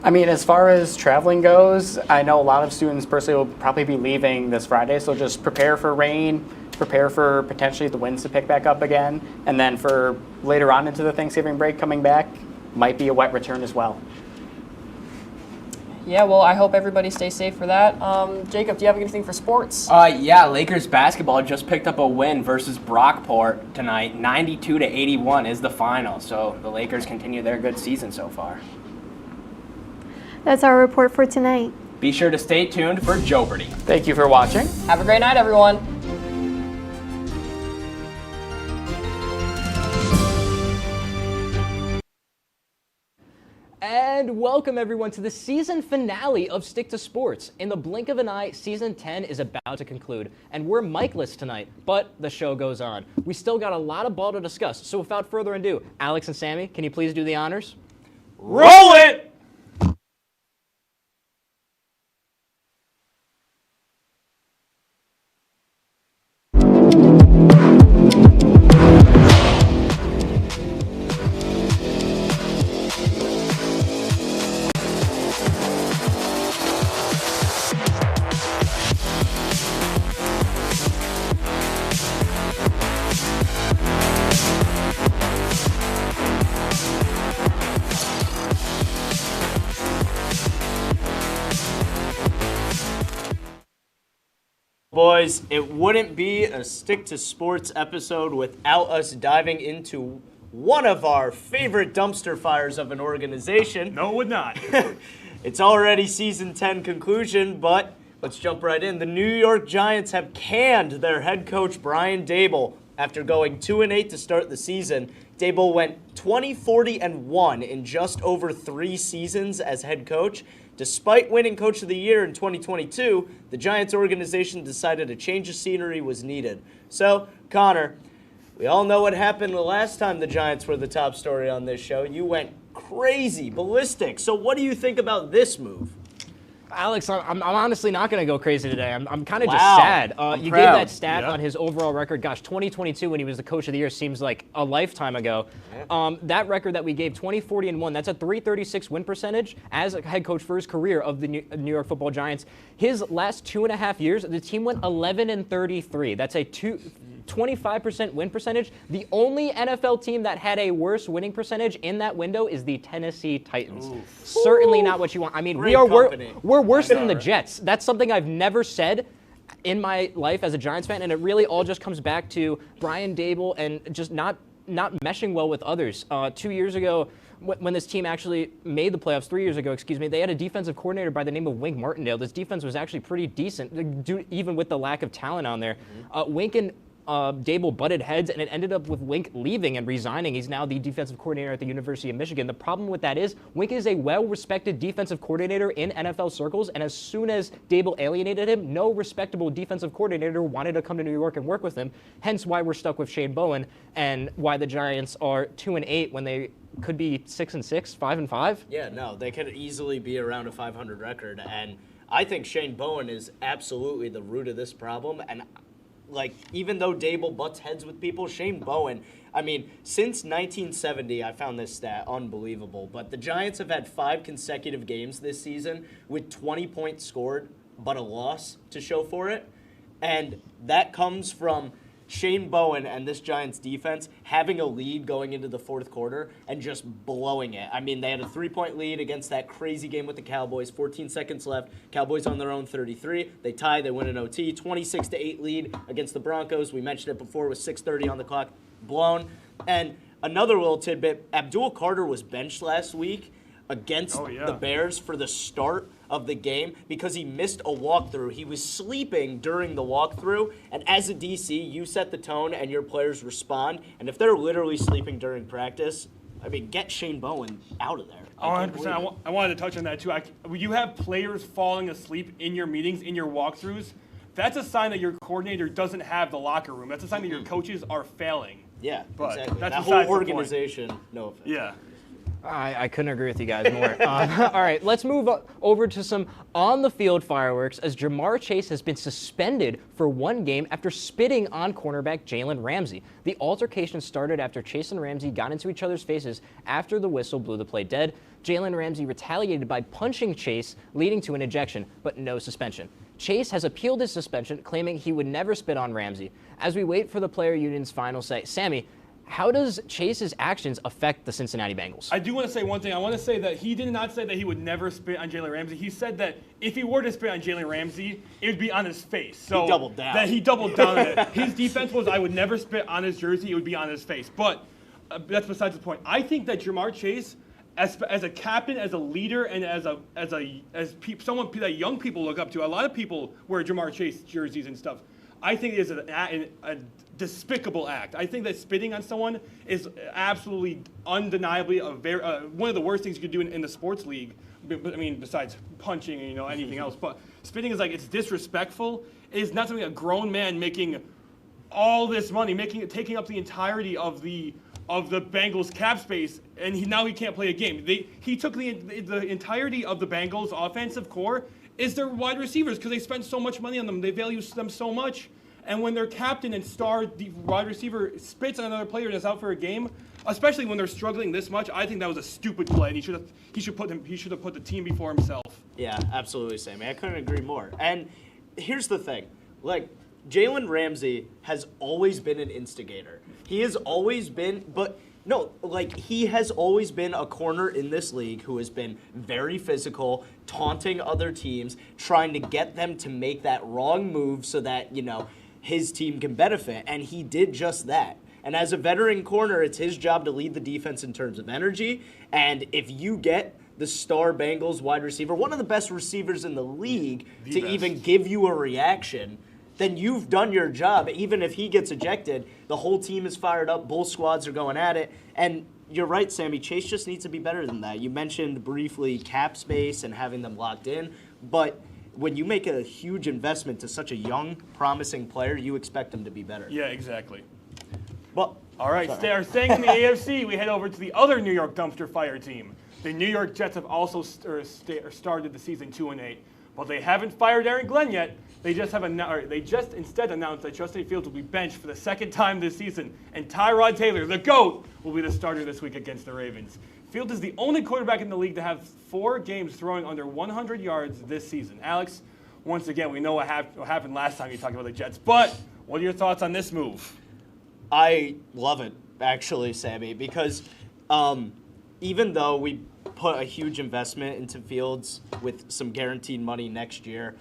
I mean, as far as traveling goes, I know a lot of students personally will probably be leaving this Friday, so just prepare for rain, prepare for potentially the winds to pick back up again, and then for later on into the Thanksgiving break coming back, might be a wet return as well. Yeah, well, I hope everybody stays safe for that. Jacob, do you have anything for sports? Yeah, Lakers basketball just picked up a win versus Brockport tonight. 92-81 is the final, so the Lakers continue their good season so far. That's our report for tonight. Be sure to stay tuned for Joepardy. Thank you for watching. Have a great night, everyone. And welcome everyone to the season finale of Stick to Sports. In the blink of an eye, season 10 is about to conclude, and we're mic-less tonight, but the show goes on. We still got a lot of ball to discuss, so without further ado, Alex and Sammy, can you please do the honors? Roll it! Boys, it wouldn't be a Stick to Sports episode without us diving into one of our favorite dumpster fires of an organization. No, it would not. It's already season 10 conclusion, but let's jump right in. The New York Giants have canned their head coach Brian Daboll after going 2-8 to start the season. Daboll went 20-40-1 in just over 3 seasons as head coach. Despite winning Coach of the Year in 2022, the Giants organization decided a change of scenery was needed. So, Connor, we all know what happened the last time the Giants were the top story on this show. You went crazy, ballistic. So what do you think about this move? Alex, I'm honestly not going to go crazy today. I'm kind of Wow. just sad. You proud. gave that stat on his overall record. Gosh, 2022 when he was the Coach of the Year seems like a lifetime ago. That record that we gave, 20-40-1, that's a .336 win percentage as a head coach for his career of the New York Football Giants. His last 2.5 years, the team went 11-33. That's a 25% win percentage. The only NFL team that had a worse winning percentage in that window is the Tennessee Titans. Ooh. Certainly not what you want. I mean, we're worse than the Jets. That's something I've never said in my life as a Giants fan, and it really all just comes back to Brian Daboll and just not meshing well with others. 2 years ago, when this team actually made the playoffs, 3 years ago, excuse me, they had a defensive coordinator by the name of Wink Martindale. This defense was actually pretty decent, even with the lack of talent on there. Wink and Daboll butted heads, and it ended up with Wink leaving and resigning. He's now the defensive coordinator at the University of Michigan. The problem with that is Wink is a well-respected defensive coordinator in NFL circles, and as soon as Daboll alienated him, no respectable defensive coordinator wanted to come to New York and work with him, hence why we're stuck with Shane Bowen and why the Giants are 2-8 when they could be 6-6, 5-5. Yeah, no, they could easily be around a 500 record, and I think Shane Bowen is absolutely the root of this problem, and like, even though Daboll butts heads with people, Shane Bowen, I mean, since 1970, I found this stat unbelievable, but the Giants have had 5 consecutive games this season with 20 points scored, but a loss to show for it. And that comes from Shane Bowen and this Giants defense having a lead going into the fourth quarter and just blowing it. I mean, they had a 3-point lead against that crazy game with the Cowboys, 14 seconds left. Cowboys on their own 33. They tie, they win an OT, 26-8 lead against the Broncos. We mentioned it before with 6:30 on the clock, blown. And another little tidbit, Abdul Carter was benched last week against the Bears for the start of the game because he missed a walkthrough. He was sleeping during the walkthrough, and as a DC, you set the tone and your players respond. And if they're literally sleeping during practice, I mean, get Shane Bowen out of there. 100%. I wanted to touch on that too. You have players falling asleep in your meetings, in your walkthroughs. that's a sign that your coordinator doesn't have the locker room. That's a sign that your coaches are failing. Yeah, but exactly. That's that whole organization, no offense. Yeah. I couldn't agree with you guys more. All right, let's move over to some on-the-field fireworks as Jamar Chase has been suspended for 1 game after spitting on cornerback Jalen Ramsey. The altercation started after Chase and Ramsey got into each other's faces after the whistle blew the play dead. Jalen Ramsey retaliated by punching Chase, leading to an ejection, but no suspension. Chase has appealed his suspension, claiming he would never spit on Ramsey. As we wait for the player union's final say, Sammy, how does Chase's actions affect the Cincinnati Bengals? I do want to say one thing. I want to say that he did not say that he would never spit on Jalen Ramsey. He said that if he were to spit on Jalen Ramsey, it would be on his face. So he doubled down. That he doubled down on it. His defense was, I would never spit on his jersey. It would be on his face. But that's besides the point. I think that Jamar Chase, as a captain, as a leader, and as someone that young people look up to, a lot of people wear Jamar Chase jerseys and stuff. I think it is a despicable act. I think that spitting on someone is absolutely, undeniably one of the worst things you could do in the sports league. I mean, besides punching and anything else, but spitting is it's disrespectful. It is not something a grown man making all this money, taking up the entirety of the Bengals cap space, and now he can't play a game. He took the entirety of the Bengals offensive core is their wide receivers because they spend so much money on them. They value them so much. And when their captain and star wide receiver spits on another player that's out for a game, especially when they're struggling this much, I think that was a stupid play. And he should have put the team before himself. Yeah, absolutely, Sammy. I couldn't agree more. And here's the thing. Jalen Ramsey has always been an instigator. He has always been, he has always been a corner in this league who has been very physical, taunting other teams, trying to get them to make that wrong move so that, his team can benefit. And he did just that. And as a veteran corner, it's his job to lead the defense in terms of energy. And if you get the star Bengals wide receiver, one of the best receivers in the league, even give you a reaction, then you've done your job. Even if he gets ejected, the whole team is fired up. Both squads are going at it. And you're right, Sammy. Chase just needs to be better than that. You mentioned briefly cap space and having them locked in. But when you make a huge investment to such a young, promising player, you expect him to be better. Yeah, exactly. Well, all right, staying in the AFC, we head over to the other New York dumpster fire team. The New York Jets have also started the season 2-8. While they haven't fired Aaron Glenn yet, they just instead announced that Justin Fields will be benched for the second time this season, and Tyrod Taylor, the GOAT, will be the starter this week against the Ravens. Fields is the only quarterback in the league to have 4 games throwing under 100 yards this season. Alex, once again, we know what happened last time you talked about the Jets, but what are your thoughts on this move? I love it, actually, Sammy, because even though we put a huge investment into Fields with some guaranteed money next year,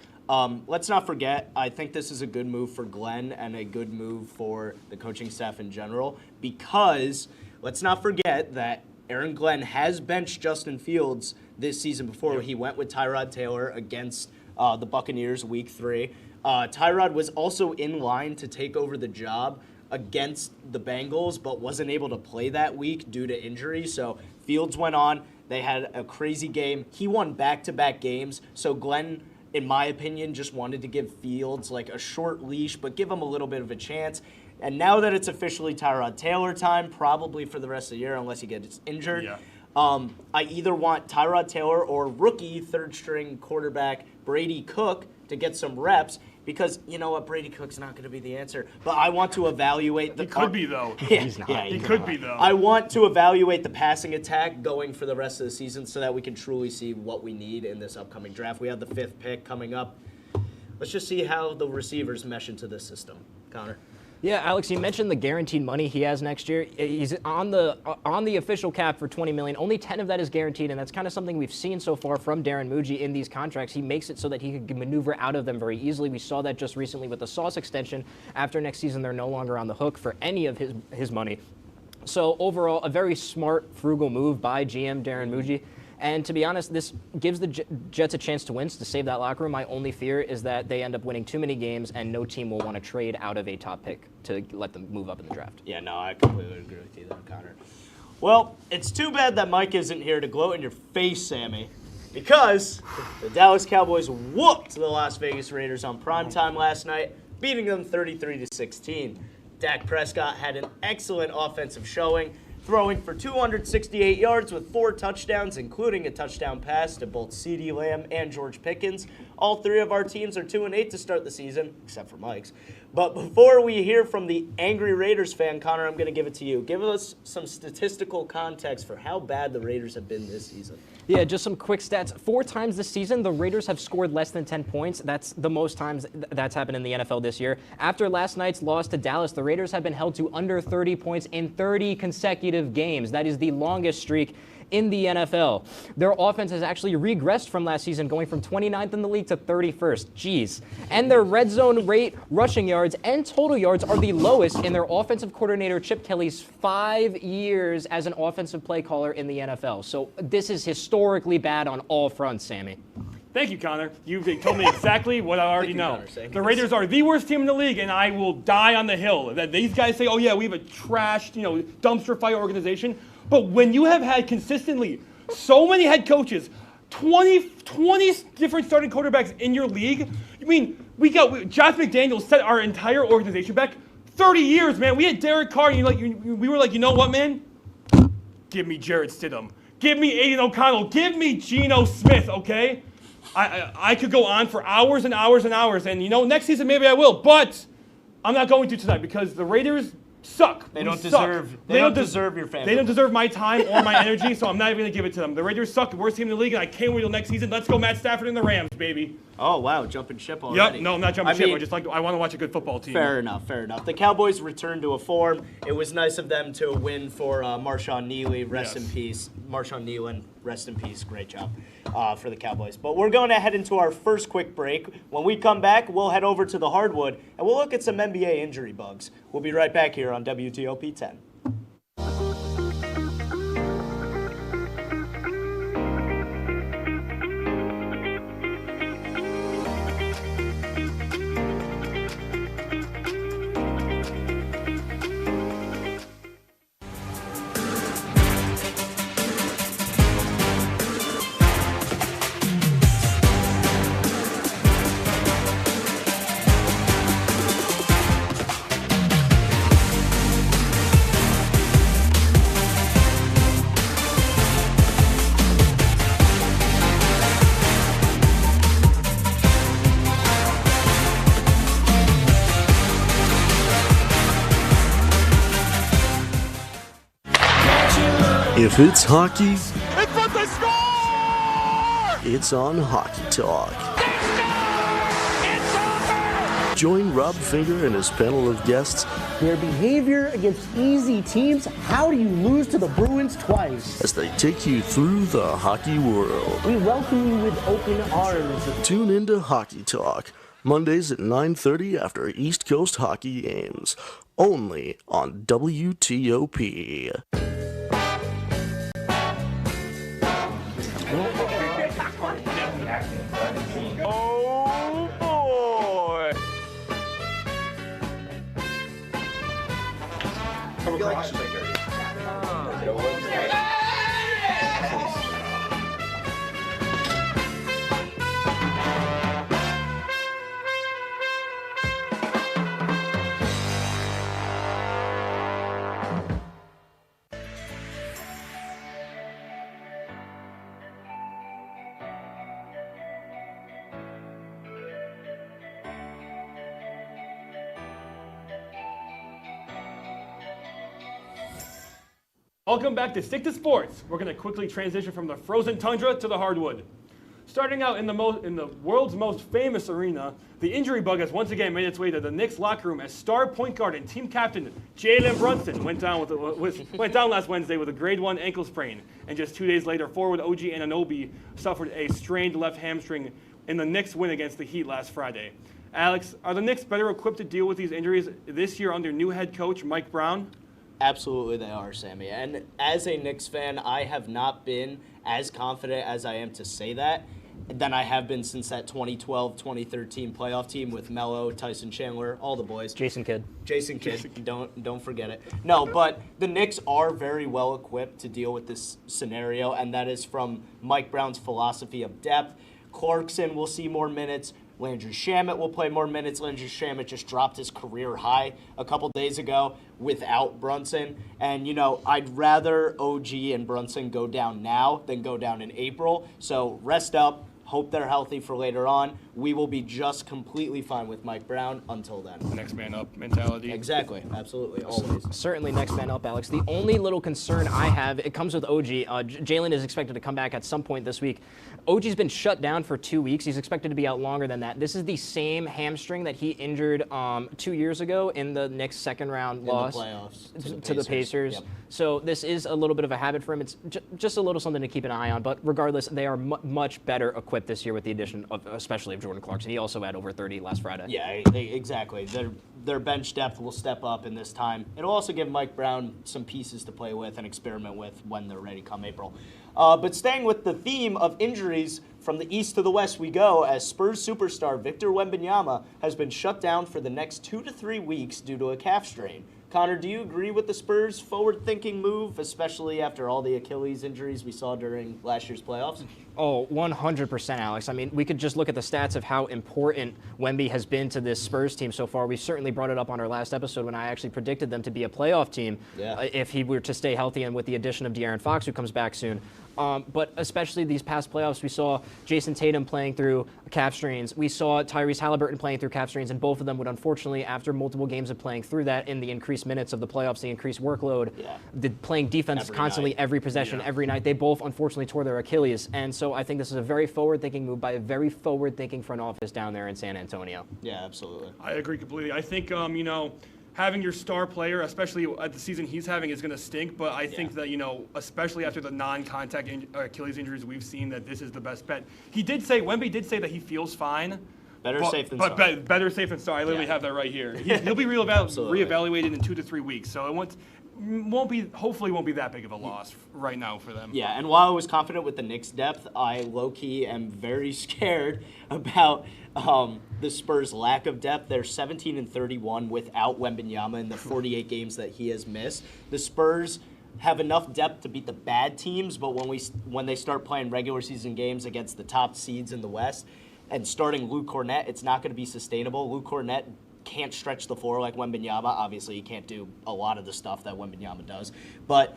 let's not forget, I think this is a good move for Glenn and a good move for the coaching staff in general, because let's not forget that Aaron Glenn has benched Justin Fields this season before. He went with Tyrod Taylor against the Buccaneers week 3. Tyrod was also in line to take over the job against the Bengals, but wasn't able to play that week due to injury. So Fields went on. They had a crazy game. He won back-to-back games. So Glenn, in my opinion, just wanted to give Fields a short leash, but give him a little bit of a chance. And now that it's officially Tyrod Taylor time, probably for the rest of the year, unless he gets injured, I either want Tyrod Taylor or rookie third-string quarterback Brady Cook to get some reps, because you know what, Brady Cook's not going to be the answer. But I want to evaluate the. He could be though. He's not. He could be though. I want to evaluate the passing attack going for the rest of the season so that we can truly see what we need in this upcoming draft. We have the 5th pick coming up. Let's just see how the receivers mesh into this system. Connor. Yeah, Alex, you mentioned the guaranteed money he has next year. He's on the official cap for $20 million. Only 10 of that is guaranteed, and that's kind of something we've seen so far from Darren Muji in these contracts. He makes it so that he can maneuver out of them very easily. We saw that just recently with the Sauce extension. After next season, they're no longer on the hook for any of his money. So overall, a very smart, frugal move by GM Darren Muji. And to be honest, this gives the Jets a chance to win, to save that locker room. My only fear is that they end up winning too many games and no team will want to trade out of a top pick to let them move up in the draft. Yeah, no, I completely agree with you there, Connor. Well, it's too bad that Mike isn't here to gloat in your face, Sammy. because the Dallas Cowboys whooped the Las Vegas Raiders on primetime last night, beating them 33-16. Dak Prescott had an excellent offensive showing, throwing for 268 yards with 4 touchdowns, including a touchdown pass to both CeeDee Lamb and George Pickens. All 3 of our teams are 2-8 to start the season, except for Mike's. But before we hear from the angry Raiders fan, Connor, I'm going to give it to you. Give us some statistical context for how bad the Raiders have been this season. Yeah, just some quick stats. 4 times this season, the Raiders have scored less than 10 points. That's the most times that's happened in the NFL this year. After last night's loss to Dallas, the Raiders have been held to under 30 points in 30 consecutive games. That is the longest streak in the NFL. Their offense has actually regressed from last season, going from 29th in the league to 31st. Jeez. And their red zone rate, rushing yards, and total yards are the lowest in their offensive coordinator Chip Kelly's 5 years as an offensive play caller in the NFL. So this is historically bad on all fronts, Sammy. Thank you, Connor. You've told me exactly what I already know. The Raiders are the worst team in the league, and I will die on the hill. That these guys say, oh yeah, we have a trashed, dumpster fire organization. But when you have had consistently so many head coaches, 20 different starting quarterbacks in your league, I mean, Josh McDaniels set our entire organization back 30 years, man. We had Derek Carr, and we were like, you know what, man? Give me Jarrett Stidham. Give me Aiden O'Connell. Give me Geno Smith, okay? I could go on for hours and hours and hours, and next season maybe I will, but I'm not going to tonight because the Raiders suck. They don't deserve your family. They don't deserve my time or my energy, so I'm not even going to give it to them. The Raiders suck, the worst team in the league, and I can't wait till next season. Let's go Matt Stafford and the Rams, baby. Oh, wow, jumping ship already. Yep, no, I'm not jumping ship. I want to watch a good football team. Fair enough. The Cowboys returned to a form. It was nice of them to win for Marshawn Neely. Rest in peace. Marshawn Nealon, rest in peace. Great job for the Cowboys. But we're going to head into our first quick break. When we come back, we'll head over to the hardwood, and we'll look at some NBA injury bugs. We'll be right back here on WTOP-10. If it's hockey, It's what they score! it's on Hockey Talk. Join Rob Finger and his panel of guests. Their behavior against easy teams, how do you lose to the Bruins twice? As they take you through the hockey world. We welcome you with open arms. Tune into Hockey Talk, Mondays at 9:30 after East Coast hockey games. Only on WTOP. Oh boy! Welcome back to Stick to Sports. We're going to quickly transition from the frozen tundra to the hardwood. Starting out in the world's most famous arena, the injury bug has once again made its way to the Knicks locker room as star point guard and team captain Jalen Brunson went down last Wednesday with a grade 1 ankle sprain, and just 2 days later, forward OG Anunoby suffered a strained left hamstring in the Knicks' win against the Heat last Friday. Alex, are the Knicks better equipped to deal with these injuries this year under new head coach Mike Brown? Absolutely they are, Sammy. And as a Knicks fan, I have not been as confident as I am to say that. than I have been since that 2012-2013 playoff team with Melo, Tyson Chandler, all the boys. Jason Kidd. Don't forget it. No, but the Knicks are very well equipped to deal with this scenario, and that is from Mike Brown's philosophy of depth. Clarkson will see more minutes. Landry Shamet will play more minutes. Landry Shamet just dropped his career high a couple days ago without Brunson. And, I'd rather OG and Brunson go down now than go down in April. So rest up. Hope they're healthy for later on. We will be just completely fine with Mike Brown until then. Next man up mentality. Exactly. Absolutely. Always. Certainly next man up, Alex. The only little concern I have, it comes with OG. Jalen is expected to come back at some point this week. OG's been shut down for 2 weeks. He's expected to be out longer than that. This is the same hamstring that he injured 2 years ago in the Knicks' second-round loss the playoffs to the Pacers. Yep. So this is a little bit of a habit for him. It's just a little something to keep an eye on. But regardless, they are much better equipped this year with the addition of, especially of Jordan Clarkson. He also had over 30 last Friday. Yeah, exactly. Their bench depth will step up in this time. It'll also give Mike Brown some pieces to play with and experiment with when they're ready come April. But staying with the theme of injuries, from the east to the west we go, as Spurs superstar Victor Wembanyama has been shut down for the next 2 to 3 weeks due to a calf strain. Connor, do you agree with the Spurs' forward-thinking move, especially after all the Achilles injuries we saw during last year's playoffs? Oh, 100%, Alex. I mean, we could just look at the stats of how important Wemby has been to this Spurs team so far. We certainly brought it up on our last episode when I actually predicted them to be a playoff team if he were to stay healthy and with the addition of De'Aaron Fox, who comes back soon. But especially these past playoffs, we saw Jason Tatum playing through calf strains. We saw Tyrese Halliburton playing through calf strains, and both of them would unfortunately, after multiple games of playing through that in the increased minutes of the playoffs, the increased workload, the playing defense constantly, every possession, every night, they both unfortunately tore their Achilles. And so I think this is a very forward-thinking move by a very forward-thinking front office down there in San Antonio. Yeah, absolutely. I agree completely. I think, having your star player, especially at the season he's having, is going to stink. But I think that, especially after the non-contact Achilles injuries we've seen, that this is the best bet. Wemby did say that he feels fine. Better safe than sorry. Better safe than sorry. I literally have that right here. He'll be reevaluated in 2 to 3 weeks. So it hopefully won't be that big of a loss right now for them. Yeah, and while I was confident with the Knicks' depth, I low-key am very scared about the Spurs' lack of depth. They're 17-31 without Wembanyama in the 48 games that he has missed. The Spurs have enough depth to beat the bad teams, but when they start playing regular season games against the top seeds in the West and starting Luke Kornet, it's not going to be sustainable. Luke Kornet can't stretch the floor like Wembanyama. Obviously, he can't do a lot of the stuff that Wembanyama does. But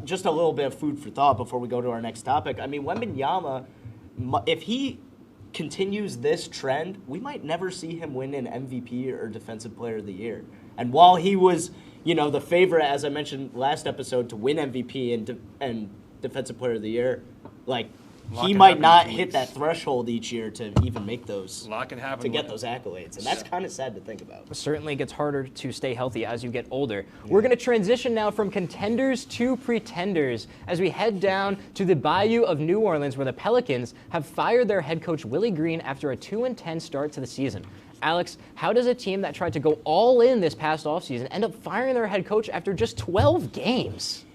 just a little bit of food for thought before we go to our next topic. I mean, Wembanyama, if he continues this trend, we might never see him win an MVP or Defensive Player of the Year. And while he was, the favorite, as I mentioned last episode, to win MVP and Defensive Player of the Year, he might not hit that threshold each year to even make those, to get those accolades. And that's kind of sad to think about. It certainly gets harder to stay healthy as you get older. Yeah. We're going to transition now from contenders to pretenders as we head down to the Bayou of New Orleans, where the Pelicans have fired their head coach Willie Green after a 2-10 start to the season. Alex, how does a team that tried to go all in this past offseason end up firing their head coach after just 12 games?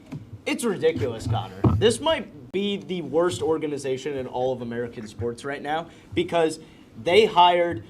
It's ridiculous, Connor. This might be the worst organization in all of American sports right now, because they hired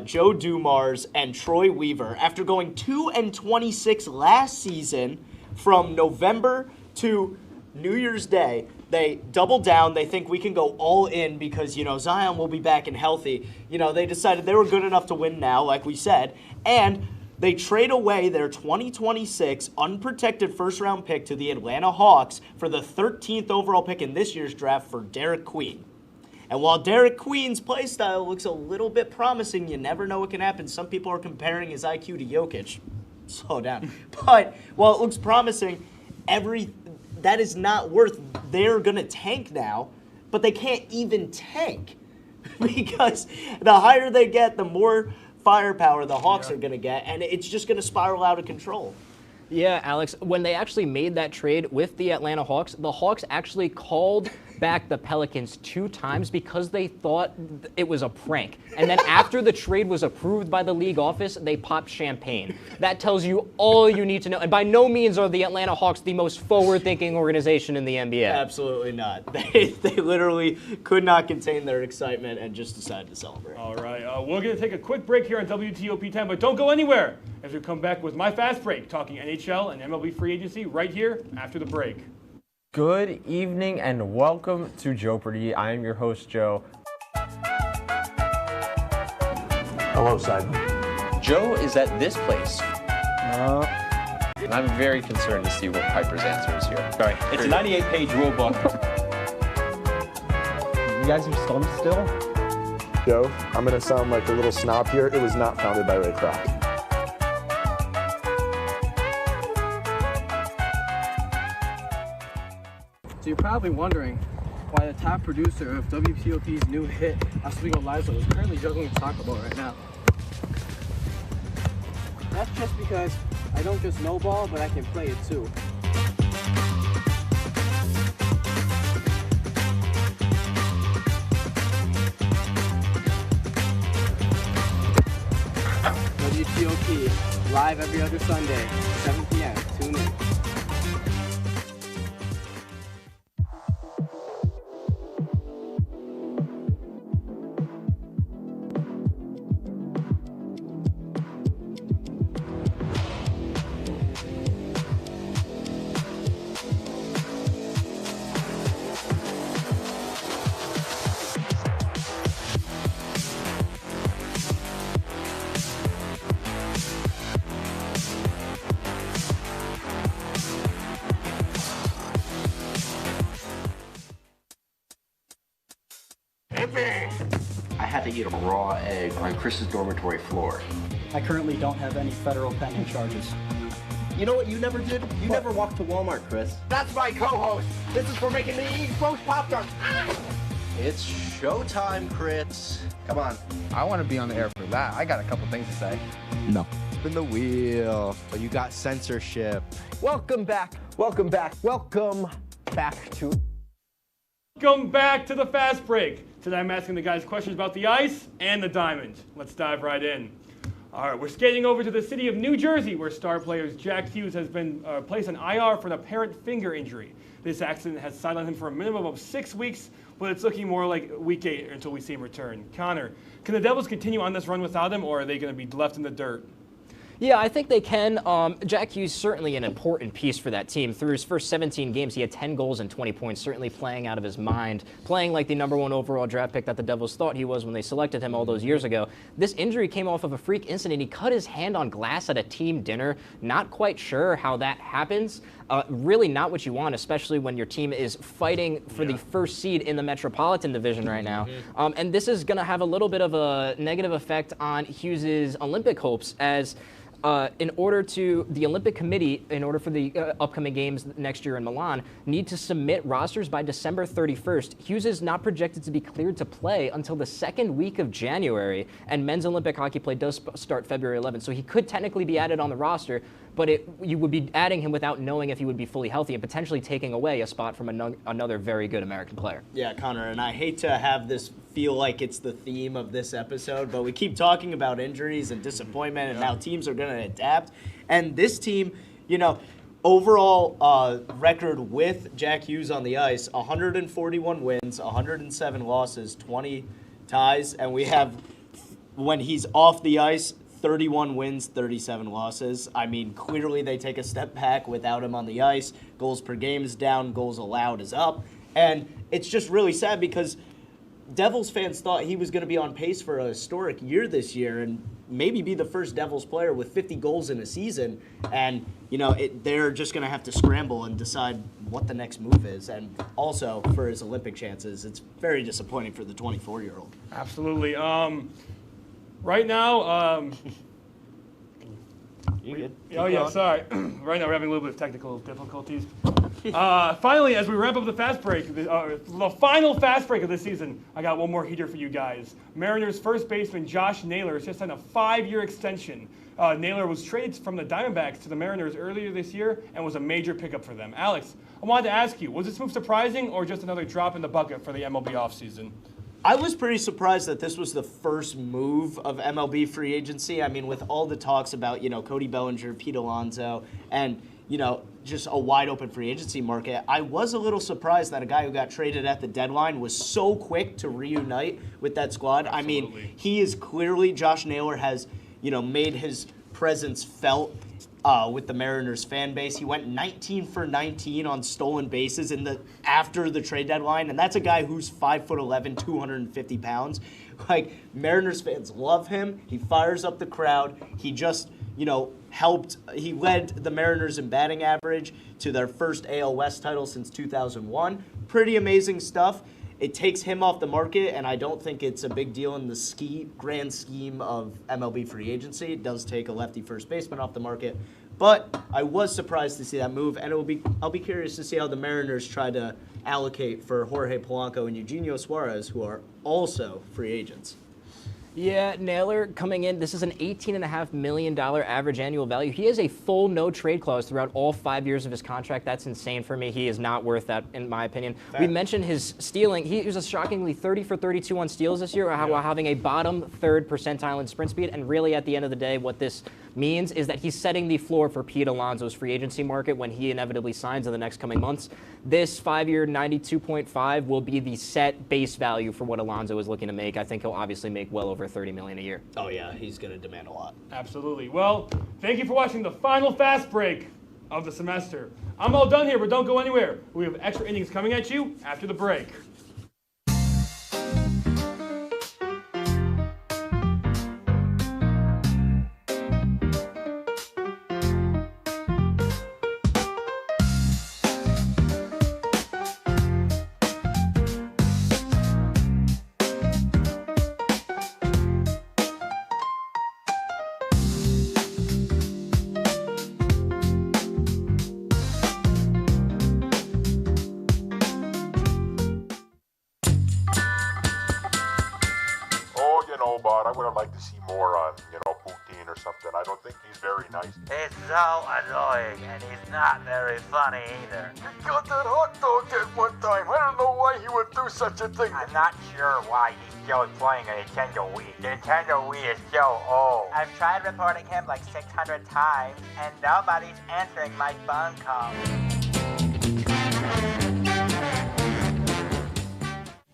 Joe Dumars and Troy Weaver after going 2-26 last season from November to New Year's Day. They doubled down. They think we can go all in because, Zion will be back and healthy. They decided they were good enough to win now, like we said, and they trade away their 2026 unprotected first-round pick to the Atlanta Hawks for the 13th overall pick in this year's draft for Derek Queen. And while Derek Queen's play style looks a little bit promising, you never know what can happen. Some people are comparing his IQ to Jokic. Slow down. But while it looks promising, that is not worth. They're going to tank now, but they can't even tank because the higher they get, the more firepower the Hawks are going to get, and it's just going to spiral out of control. Yeah, Alex, when they actually made that trade with the Atlanta Hawks, the Hawks actually called back the Pelicans 2 times because they thought it was a prank. And then after the trade was approved by the league office, they popped champagne. That tells you all you need to know. And by no means are the Atlanta Hawks the most forward-thinking organization in the NBA. Absolutely not. They literally could not contain their excitement and just decided to celebrate. All right, we're going to take a quick break here on WTOP-10, but don't go anywhere as we come back with My Fast Break, talking NHL and MLB free agency right here after the break. Good evening and welcome to Joepardy. I am your host, Joe. Hello, Simon. Joe is at this place. And I'm very concerned to see what Piper's answer is here. Sorry, it's a 98-page rule book. You guys are stunned still? Joe, I'm going to sound like a little snob here. It was not founded by Ray Kroc. So you're probably wondering why the top producer of WTOP's new hit, Oswego Liza, is currently juggling a soccer ball right now. That's just because I don't just know ball, but I can play it too. WTOP, live every other Sunday, 7 p.m. Tune in. I had to eat a raw egg on Chris's dormitory floor. I currently don't have any federal pending charges. You know what you never did? You never walked to Walmart, Chris. That's my co-host. This is for making me eat roast Pop-Tarts. It's showtime, Crits. Come on. I want to be on the air for that. I got a couple things to say. No. Spin the wheel, but you got censorship. Welcome back. Welcome back. Welcome back to... Welcome back to the Fast Break. Today I'm asking the guys questions about the ice and the diamond. Let's dive right in. All right, we're skating over to the city of New Jersey, where star player Jack Hughes has been placed on IR for an apparent finger injury. This accident has sidelined him for a minimum of 6 weeks, but it's looking more like week 8 until we see him return. Connor, can the Devils continue on this run without him, or are they going to be left in the dirt? Yeah, I think they can. Jack Hughes certainly an important piece for that team. Through his first 17 games, he had 10 goals and 20 points, certainly playing out of his mind, playing like the #1 overall draft pick that the Devils thought he was when they selected him all those years ago. This injury came off of a freak incident. He cut his hand on glass at a team dinner. Not quite sure how that happens. Really not what you want, especially when your team is fighting for the first seed in the Metropolitan Division right now. And this is going to have a little bit of a negative effect on Hughes' Olympic hopes, as in order to the Olympic Committee, in order for the upcoming games next year in Milan, need to submit rosters by December 31st. Hughes is not projected to be cleared to play until the second week of January, and men's Olympic hockey play does start February 11th. So he could technically be added on the roster, but you would be adding him without knowing if he would be fully healthy and potentially taking away a spot from another very good American player. Yeah, Connor, and I hate to have this feel like it's the theme of this episode, but we keep talking about injuries and disappointment and how teams are going to adapt. And this team, you know, overall record with Jack Hughes on the ice, 141 wins, 107 losses, 20 ties, and we have, when he's off the ice, 31 wins, 37 losses. I mean, clearly they take a step back without him on the ice. Goals per game is down, goals allowed is up. And it's just really sad because Devils fans thought he was going to be on pace for a historic year this year and maybe be the first Devils player with 50 goals in a season. And, you know, they're just going to have to scramble and decide what the next move is. And also for his Olympic chances, it's very disappointing for the 24-year-old. Absolutely. Right now, you good? Oh yeah, sorry. Right now we're having a little bit of technical difficulties. Finally, as we wrap up the fast break, the final fast break of the season, I got one more heater for you guys. Mariners first baseman Josh Naylor has just signed a 5-year extension. Naylor was traded from the Diamondbacks to the Mariners earlier this year and was a major pickup for them. Alex, I wanted to ask you, was this move surprising or just another drop in the bucket for the MLB offseason? I was pretty surprised that this was the first move of MLB free agency. I mean, with all the talks about, Cody Bellinger, Pete Alonso, and, just a wide open free agency market, I was a little surprised that a guy who got traded at the deadline was so quick to reunite with that squad. Absolutely. I mean, he is clearly, Josh Naylor has, made his presence felt with the Mariners fan base. He went 19 for 19 on stolen bases after the trade deadline, and that's a guy who's 5'11", 250 pounds. Like, Mariners fans love him. He fires up the crowd. He just, he led the Mariners in batting average to their first AL West title since 2001. Pretty amazing stuff. It takes him off the market, and I don't think it's a big deal in the grand scheme of MLB free agency. It does take a lefty first baseman off the market, but I was surprised to see that move, and I'll be curious to see how the Mariners try to allocate for Jorge Polanco and Eugenio Suarez, who are also free agents. Yeah, Naylor coming in, this is an $18.5 million average annual value. He has a full no-trade clause throughout all 5 years of his contract. That's insane for me. He is not worth that, in my opinion. Fair. We mentioned his stealing. He was a shockingly 30 for 32 on steals this year, while having a bottom third percentile in sprint speed. And really, at the end of the day, what this means is that he's setting the floor for Pete Alonso's free agency market when he inevitably signs in the next coming months. This 5-year 92.5 will be the set base value for what Alonso is looking to make. I think he'll obviously make well over $30 million a year. Oh yeah, he's going to demand a lot. Absolutely. Well, thank you for watching the final fast break of the semester. I'm all done here, but don't go anywhere. We have extra innings coming at you after the break. But I would have liked to see more on, Putin or something. I don't think he's very nice. He's so annoying, and he's not very funny either. He got that hot dog at one time. I don't know why he would do such a thing. I'm not sure why he's still playing a Nintendo Wii. The Nintendo Wii is so old. I've tried reporting him like 600 times, and nobody's answering my phone calls.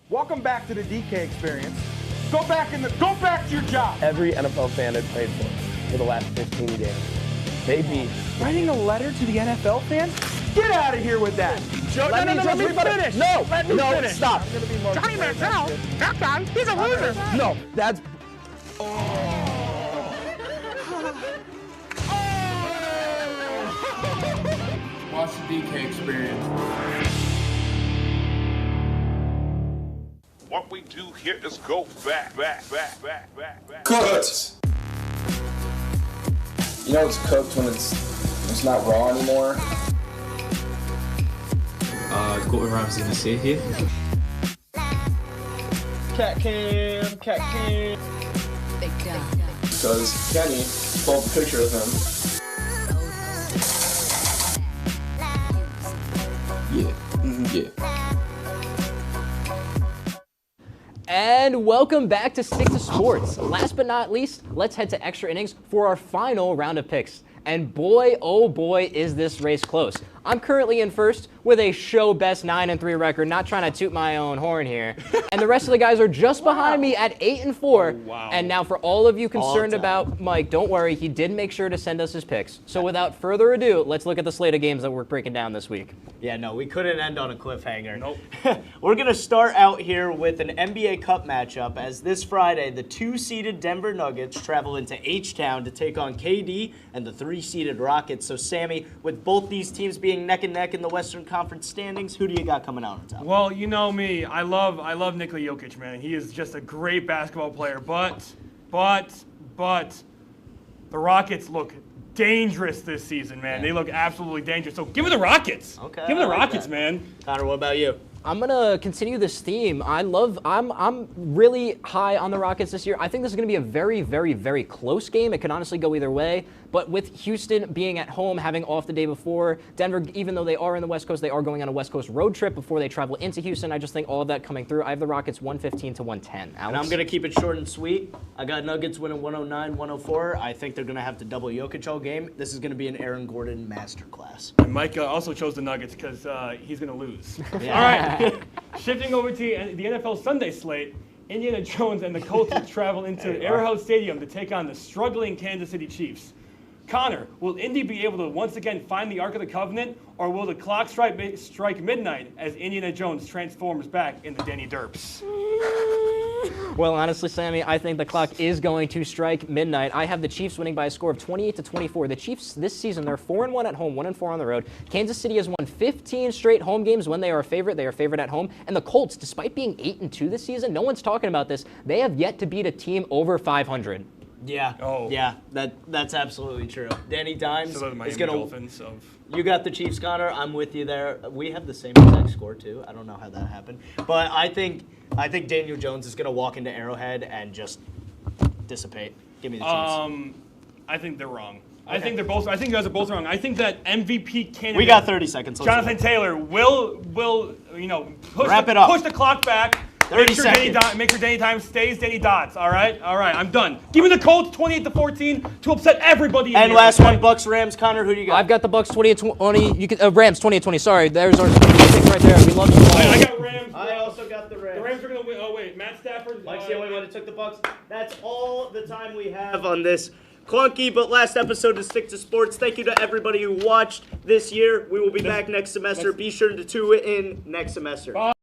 Welcome back to the DK experience. Go back to your job. Every NFL fan I've played for the last 15 games. They beat. Writing a letter to the NFL fans? Get out of here with that. Let me finish. No, finish. Stop. Johnny Manziel, that guy, he's a loser. No, that's. Watch the DK experience. What we do here is go back. Cooked. You know it's cooked when it's not raw anymore. Got what Ram's gonna say here. Cat cam. Because Kenny pulled a picture of him. Yeah. And welcome back to Stick to Sports. Last but not least, let's head to extra innings for our final round of picks. And boy, oh boy, is this race close. I'm currently in first with a show best 9-3 record, not trying to toot my own horn here. And the rest of the guys are just behind me at 8-4. Oh, wow. And now for all of you concerned about Mike, don't worry, he did make sure to send us his picks. So without further ado, let's look at the slate of games that we're breaking down this week. Yeah, no, we couldn't end on a cliffhanger. Nope. We're going to start out here with an NBA Cup matchup, as this Friday, the 2-seeded Denver Nuggets travel into H-Town to take on KD and the 3-seeded Rockets. So, Sammy, with both these teams being neck and neck in the Western Conference standings, who do you got coming out on top? Well, you know me. I love Nikola Jokic, man. He is just a great basketball player. But the Rockets look dangerous this season, man. They look absolutely dangerous. So give me the Rockets. Okay. Give me the Rockets, man. Connor, what about you? I'm gonna continue this theme. I'm really high on the Rockets this year. I think this is gonna be a very, very, very close game. It could honestly go either way. But with Houston being at home, having off the day before, Denver, even though they are in the West Coast, they are going on a West Coast road trip before they travel into Houston. I just think all of that coming through. I have the Rockets 115 to 110. Alex? And I'm gonna keep it short and sweet. I got Nuggets winning 109-104. I think they're gonna have to double Jokic all game. This is gonna be an Aaron Gordon masterclass. And Mike also chose the Nuggets because he's gonna lose. All right. Shifting over to the NFL Sunday slate, Indiana Jones and the Colts will travel into Arrowhead Stadium to take on the struggling Kansas City Chiefs. Connor, will Indy be able to once again find the Ark of the Covenant, or will the clock strike midnight as Indiana Jones transforms back into Danny Derps? Well, honestly, Sammy, I think the clock is going to strike midnight. I have the Chiefs winning by a score of 28-24. The Chiefs this season, they're 4-1 at home, 1-4 on the road. Kansas City has won 15 straight home games when they are a favorite. They are favored at home. And the Colts, despite being 8-2 this season, no one's talking about this. They have yet to beat a team over 500. Yeah. Oh. Yeah. That's absolutely true. Danny Dimes So the Miami is gonna. Dolphins of. You got the Chiefs, Connor. I'm with you there. We have the same exact score too. I don't know how that happened, but I think Daniel Jones is gonna walk into Arrowhead and just dissipate. Give me the Chiefs. I think they're wrong. Okay. I think you guys are both wrong. I think that MVP candidate. We got 30 seconds. Let's Jonathan go. Taylor will Wrap it up. push the clock back. 30 seconds. Make sure Danny Dimes stays Danny Dots. All right, I'm done. Give me the Colts 28-14 to upset everybody. And last one, Bucks Rams. Connor, who do you got? I've got the Bucks 28-20. You can Rams 28-20. Sorry, there's our picks right there. We love you. I got Rams. I also got the Rams. The Rams are gonna win. Oh wait, Matt Stafford. Mike's the only one that took the Bucks. That's all the time we have on this clunky but last episode to Stick to Sports. Thank you to everybody who watched this year. We will be back next semester. Be sure to tune in next semester. Bye.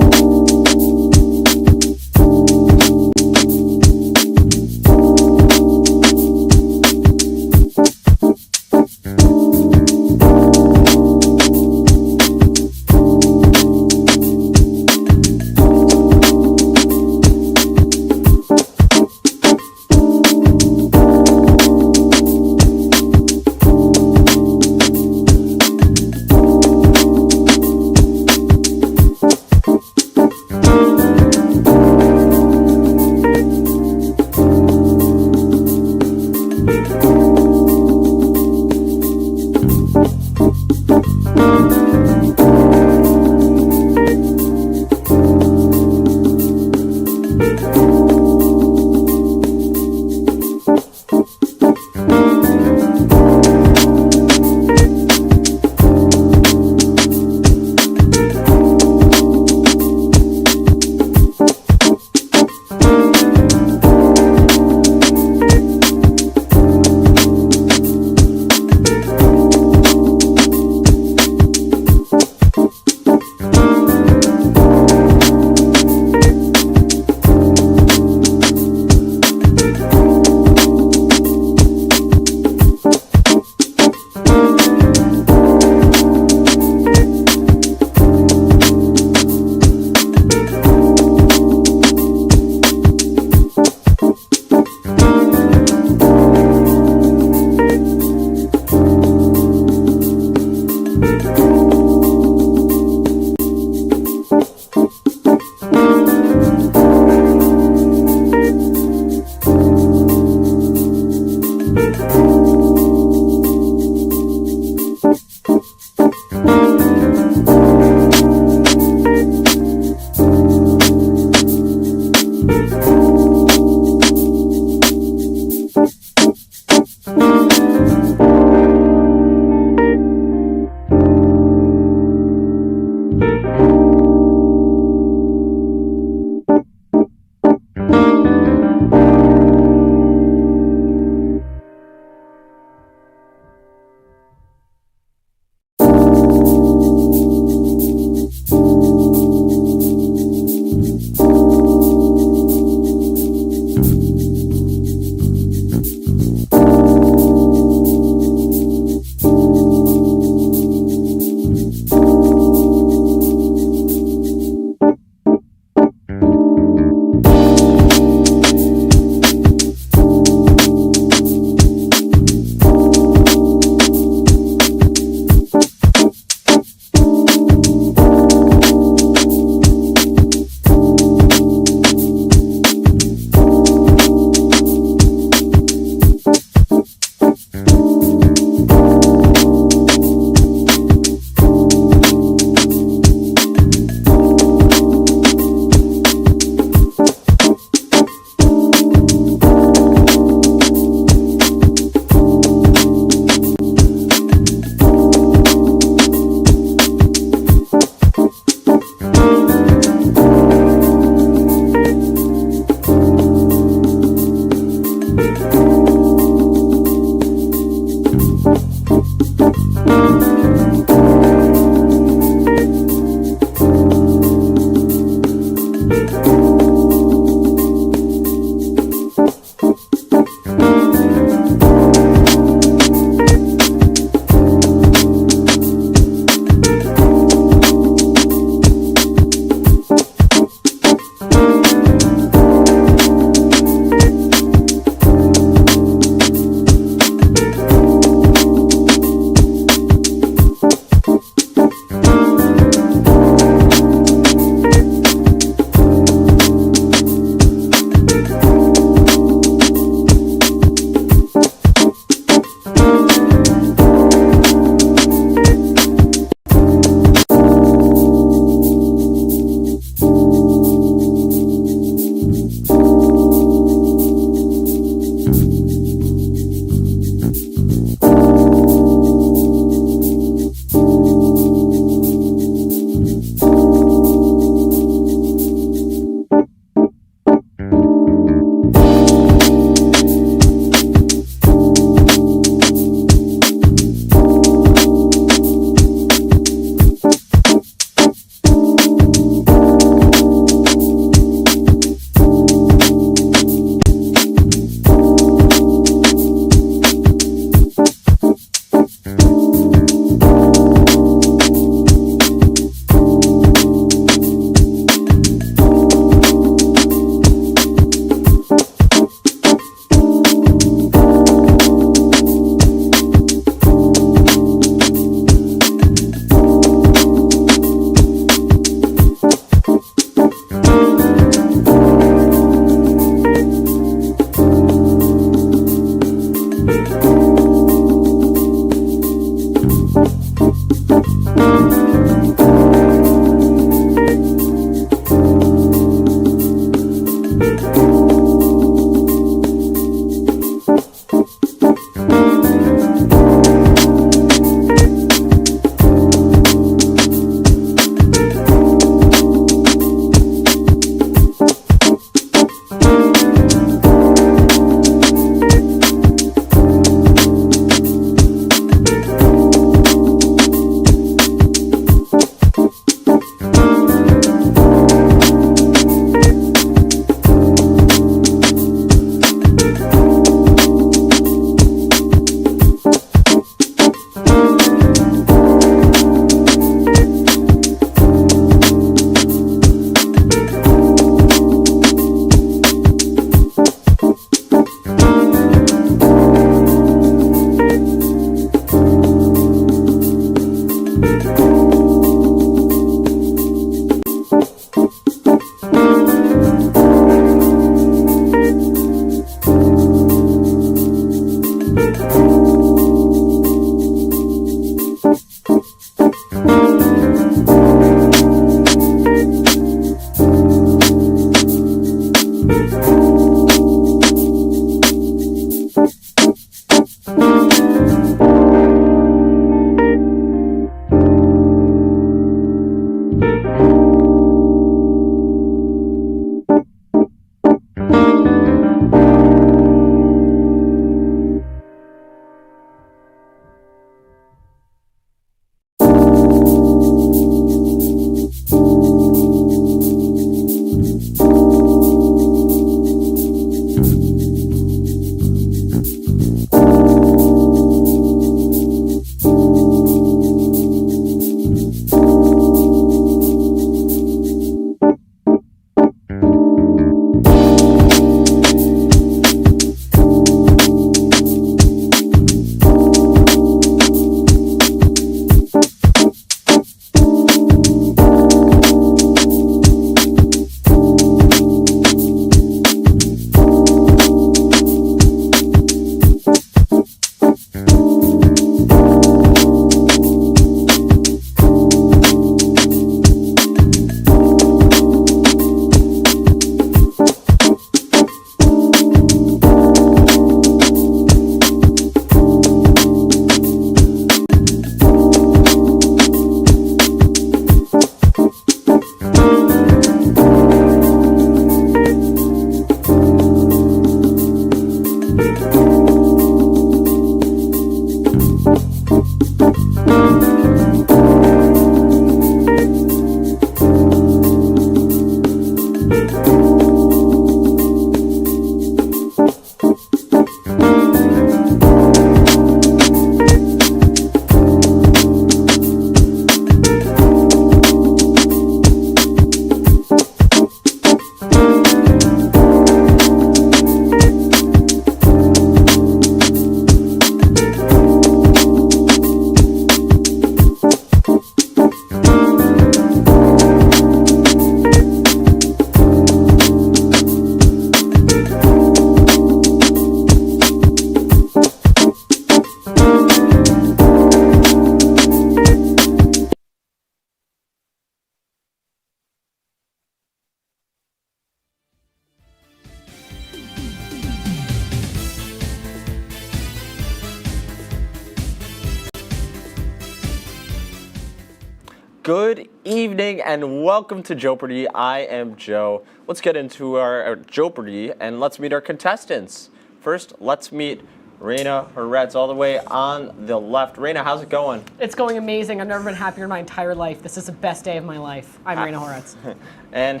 Good evening and welcome to Joepardy. I am Joe. Let's get into our Joepardy and let's meet our contestants. First, let's meet Raina Horetz all the way on the left. Raina, how's it going? It's going amazing. I've never been happier in my entire life. This is the best day of my life. I'm Raina Horetz. And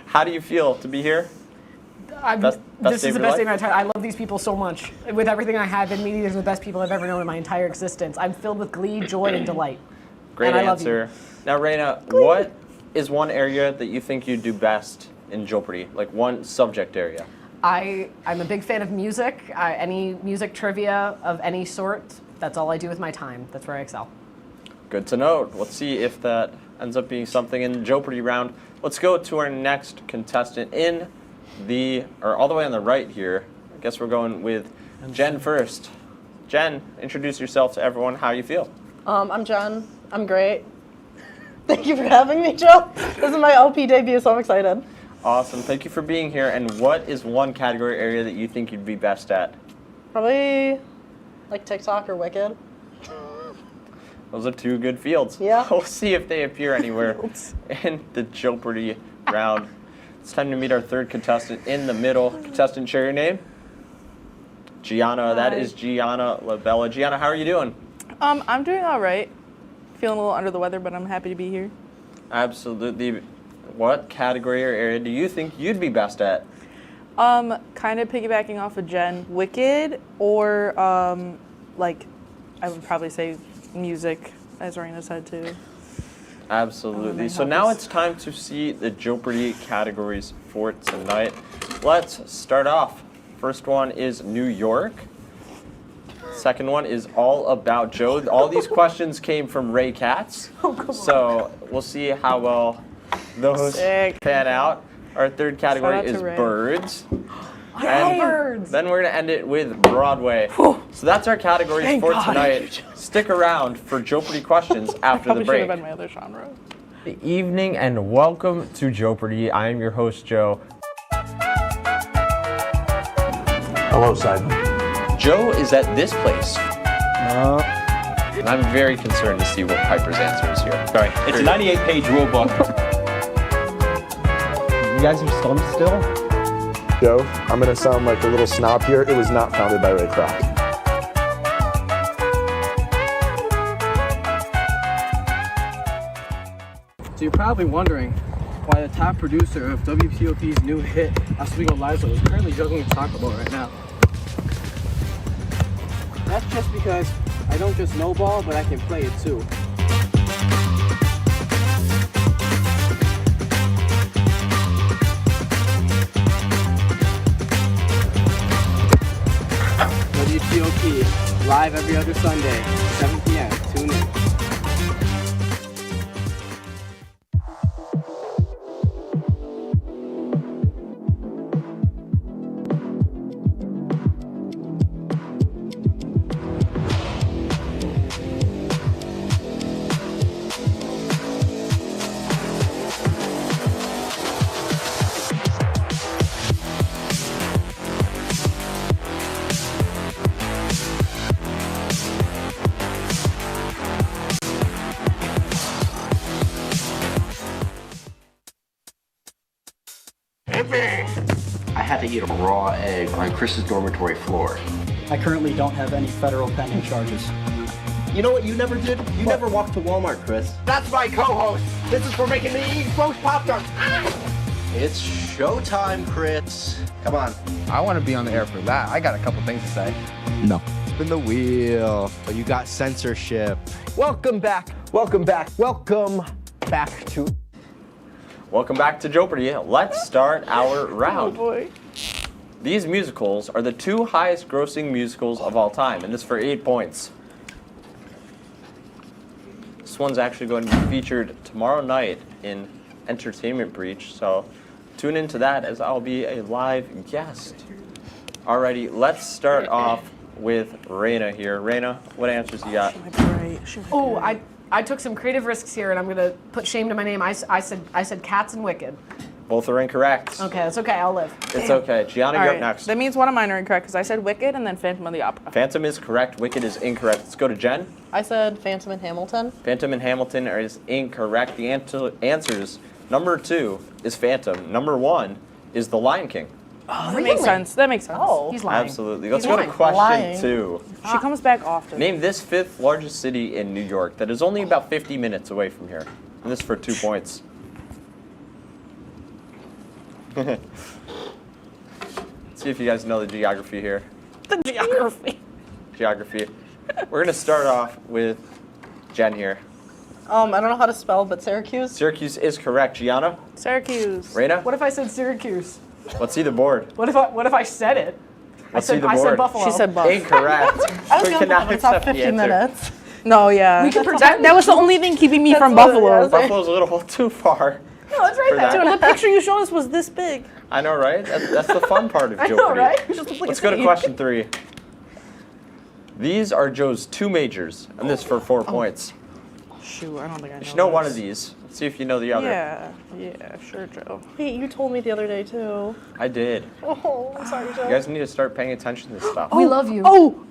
how do you feel to be here? This is the best day of my entire life. I love these people so much. With everything I have in me, these are the best people I've ever known in my entire existence. I'm filled with glee, joy, and delight. Great and answer. Now, Raina, what is one area that you think you do best in Joepardy? Like one subject area? I'm a big fan of music. Any music trivia of any sort, that's all I do with my time. That's where I excel. Good to know. Let's see if that ends up being something in the Joepardy round. Let's go to our next contestant all the way on the right here. I guess we're going with Jen first. Jen, introduce yourself to everyone. How you feel? I'm Jen. I'm great. Thank you for having me, Joe. This is my LP debut, so I'm excited. Awesome. Thank you for being here. And what is one category area that you think you'd be best at? Probably like TikTok or Wicked. Those are two good fields. Yeah. We'll see if they appear anywhere in the Joepardy round. It's time to meet our third contestant in the middle. Contestant, share your name. Gianna. Hi. That is Gianna Labella. Gianna, how are you doing? I'm doing all right. Feeling a little under the weather, but I'm happy to be here. Absolutely. What category or area do you think you'd be best at? Kind of piggybacking off of Jen, Wicked, or like I would probably say music, as Raina said too. Absolutely. So now it's time to see the Joepardy categories for tonight. Let's start off. First one is New York. Second one is All About Joe. All these questions came from Ray Katz. So we'll see how well those pan out. Our third category is Birds. I love birds. Then we're going to end it with Broadway. So that's our categories for tonight. Stick around for Joepardy questions after the break. Probably should have been my other genre. Good evening and welcome to Joepardy. I am your host, Joe. Hello, Simon. Joe is at this place. And I'm very concerned to see what Piper's answer is here. Sorry, it's a 98-page rule book. You guys are stumped still? Joe, I'm going to sound like a little snob here. It was not founded by Ray Kroc. So you're probably wondering why the top producer of WTOP's new hit, Oswego Liza, is currently juggling a taco ball right now. That's just because I don't just know ball, but I can play it too. WTOP, live every other Sunday, 7 p.m. Tune in. to eat a raw egg on Chris's dormitory floor. I currently don't have any federal pending charges. You know what you never did? You never walked to Walmart, Chris. That's my co-host. This is for making me eat roast Pop-Tarts. It's showtime, Chris. Come on. I want to be on the air for that. I got a couple things to say. No. Spin the wheel. But you got censorship. Welcome back. Welcome back. Welcome back to. Welcome back to Joepardy. Let's start our round. Oh boy. These musicals are the 2 highest grossing musicals of all time, and this for 8 points. This one's actually going to be featured tomorrow night in Entertainment Breach, so tune into that as I'll be a live guest. Alrighty, let's start off with Raina here. Raina, what answers you got? Oh, I took some creative risks here, and I'm gonna put shame to my name. I said Cats and Wicked. Both are incorrect. Okay, that's okay. I'll live. It's okay. Gianna, All you're right. up next. That means one of mine are incorrect because I said Wicked and then Phantom of the Opera. Phantom is correct. Wicked is incorrect. Let's go to Jen. I said Phantom and Hamilton. Phantom and Hamilton is incorrect. The answers, number 2 is Phantom. Number 1 is The Lion King. Oh, that makes sense. That makes sense. Oh. He's lying. Absolutely. Let's He's go to lying. question Lying. 2. She comes back often. Name this 5th largest city in New York that is only about 50 minutes away from here. And this for 2 points. Let's see if you guys know the geography here. The geography. Geography. We're going to start off with Jen here. I don't know how to spell, but Syracuse. Syracuse is correct. Gianna? Syracuse. Raina? What if I said Syracuse? Let's see the board. What if I said it? Let's see the I board. said Buffalo. She said Buff. Incorrect. I was We going cannot to it's not accept the 50 answer. minutes. No, yeah. We can pretend that was the only thing keeping me from That's what it Buffalo. is. Buffalo's a little too far. No, it's right For there. that. Dude, the picture you showed us was this big. I know, right? That's the fun part of I Joepardy. know, right? Let's go to question 3. These are Joe's 2 majors, and this for 4 points. Shoot, I don't think I know. You should know one this. of these. Let's see if you know the other. Yeah, sure, Joe. Hey, you told me the other day, too. I did. Oh, I'm sorry, Joe. You guys need to start paying attention to this stuff. We love you. Oh,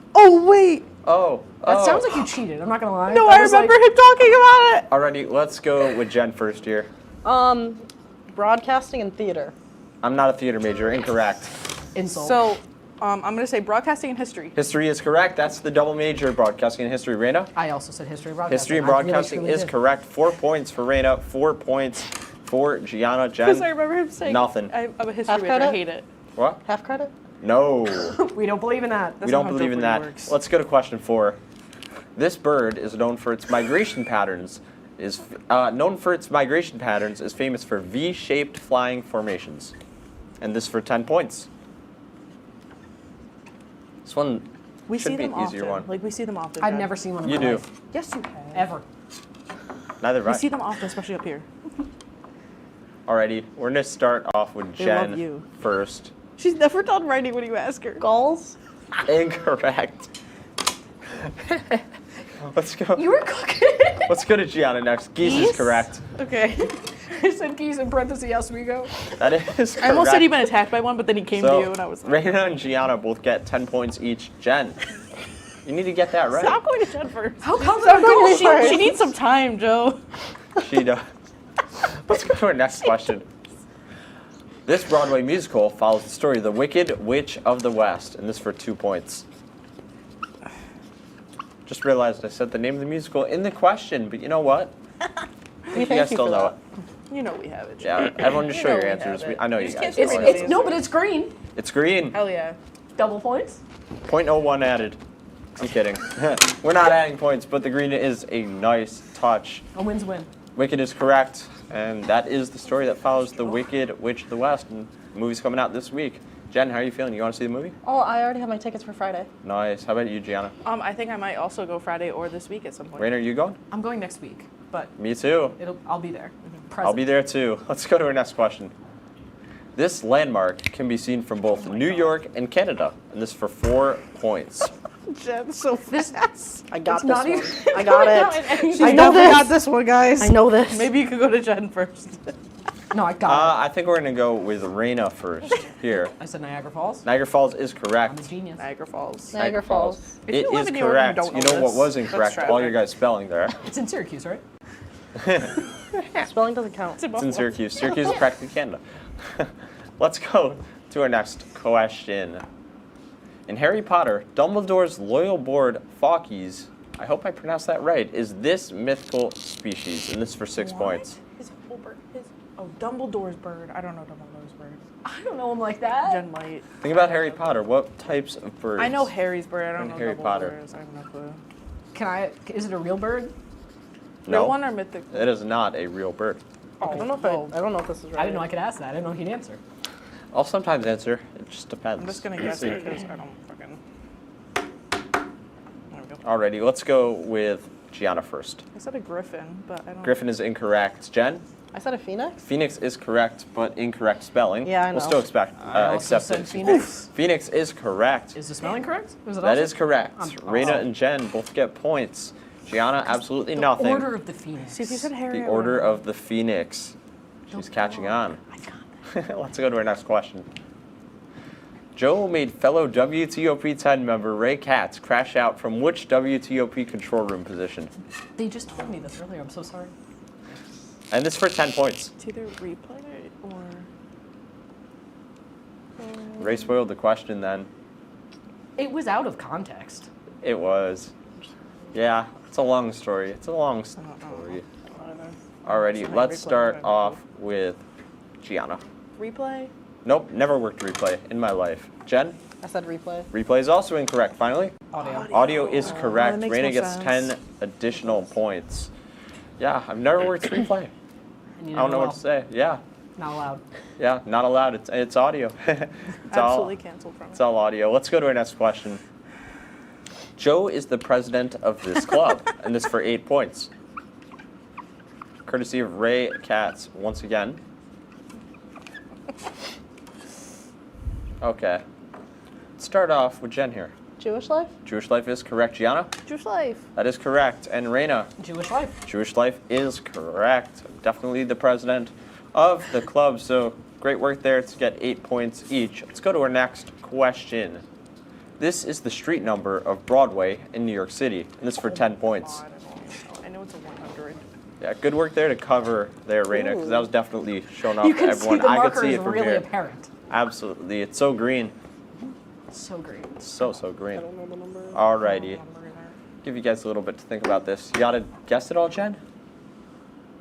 wait. That sounds like you cheated. I'm not gonna lie. No, That I was remember like- him talking about it. Alrighty, let's go with Jen first here. Broadcasting and theater. I'm not a theater major. Incorrect. Insult. So, I'm going to say broadcasting and history. History is correct. That's the double major, broadcasting and history. Raina? I also said history and broadcasting. History and I really, broadcasting truly is did. correct. 4 points for Raina, 4 points for Gianna. Because I Jen? remember him saying, Nothing. I'm a history Half major. I credit? hate it. What? Half credit? No. We don't believe in that. We don't not how believe in Jeopardy that. works. Let's go to question 4. This bird is known for its migration patterns. Is famous for V-shaped flying formations, and this for 10 points. This one We should see be them an easier often. one. Like, we see them often. I've Jen. never seen one. In You my do. life. Yes, you have. Ever. Neither have We I. see them often, especially up here. Alrighty, we're gonna start off with They love Jen you. first. She's never done writing when you ask her. Gulls? Incorrect. Let's go. You were cooking. Let's go to Gianna next. Geese is Geese? correct. Okay. I said geese in parentheses Oswego. That is correct. I almost said you've been attacked by one, but then he came to you, and I was like, Raina and Gianna both get 10 points each. Jen, you need to get that right. stop going to Jen first. How come Stop that going goes to first? she needs some time, Joe. She does. Let's go to our next question. This Broadway musical follows the story of the Wicked Witch of the West, and this for 2 points. Just realized I said the name of the musical in the question, but you know what? I think you guys still know it. You know we have it. Yeah, everyone just You show know your we answers. have it. I know You you just guys can't know say it. It's no, but it's green. It's green. Hell yeah. Double points. 0.01 added. I'm kidding. We're not adding points, but the green is a nice touch. A win's win. Wicked is correct, and that is the story that follows the Wicked Witch of the West. And the movie's coming out this week. Jen, how are you feeling? You want to see the movie? Oh, I already have my tickets for Friday. Nice. How about you, Gianna? I think I might also go Friday or this week at some point. Rainer, are you going? I'm going next week, but Me too. I'll be there. I'll be there too. Let's go to our next question. This landmark can be seen from both New York and Canada, and this for 4 points. Jen, so fast. I got It's this not one. even- I got No, it. and I know got this. this one, guys. I know this. Maybe you could go to Jen first. No, I got I think we're going to go with Raina first here. it. I said Niagara Falls. Niagara Falls is correct. I'm a genius. Niagara Falls. Niagara Falls. If It you live is in New York and correct. don't You know know what this, was that's incorrect? All your traffic. guys' spelling there. It's in Syracuse, right? Spelling doesn't count. It's in Syracuse. Syracuse is practically Canada. Let's go To our next question. In Harry Potter, Dumbledore's loyal board, Fawkies, I hope I pronounced that right, is this mythical species, and this is for 6 points. His whole bird. Dumbledore's bird. I don't know Dumbledore's bird. I don't know him like that. Gen Light. Think about Harry Potter. What types of birds? I know Harry's bird. I don't know Harry Potter. Dumbledore's. I have no clue. Is it a real bird? No. Real one or mythic? It is not a real bird. I don't know if this is right. I didn't know I could ask that. I didn't know he'd answer. I'll sometimes answer. It just depends. I'm just gonna guess it because I don't fucking. There we go. Alrighty, let's go with Gianna first. I said a griffin, but I don't. Griffin is incorrect. Jen? I said a phoenix. Phoenix is correct, but incorrect spelling. Yeah, I know. We'll still accept said it. Phoenix. Phoenix is correct. Is the spelling correct? That is correct. Raina and Jen both get points. Gianna, absolutely nothing. The Order of the Phoenix. See, if you said Harry. The Order of the Phoenix. She's catching on. Let's go to our next question. Joe made fellow WTOP-10 member Ray Katz crash out from which WTOP control room position? They just told me this earlier. I'm so sorry. And this for 10 points. It's either replay or. Ray spoiled the question then. It was out of context. It was. Yeah, it's a long story. It's a long story. Alrighty, let's start off with Gianna. Replay? Nope, never worked replay in my life. Jen? I said replay. Replay is also incorrect. Finally? Audio. Audio is correct. makes Raina more gets sense. 10 additional points. Yeah, I've never worked replay. I don't know what to say. Yeah. Not allowed. Yeah, not allowed. It's audio. It's Absolutely canceled from it. It's all audio. Let's go to our next question. Joe is the president of this club, and this for 8 points. Courtesy of Ray Katz, once again. Okay. Let's start off with Jen here. Jewish life? Jewish life is correct. Gianna? Jewish life. That is correct. And Raina? Jewish life. Jewish life is correct. Definitely the president of the club. So great work there to get 8 points each. Let's go to our next question. This is the street number of Broadway in New York City, and this for 10 points. I know it's a 100. Yeah, good work there to cover there, Raina, because that was definitely shown off You to can everyone. see the I could marker see is it from really here. apparent. Absolutely, it's so green. So great. So green. Alrighty. Give you guys a little bit to think about this. You got to guess it all, Jen?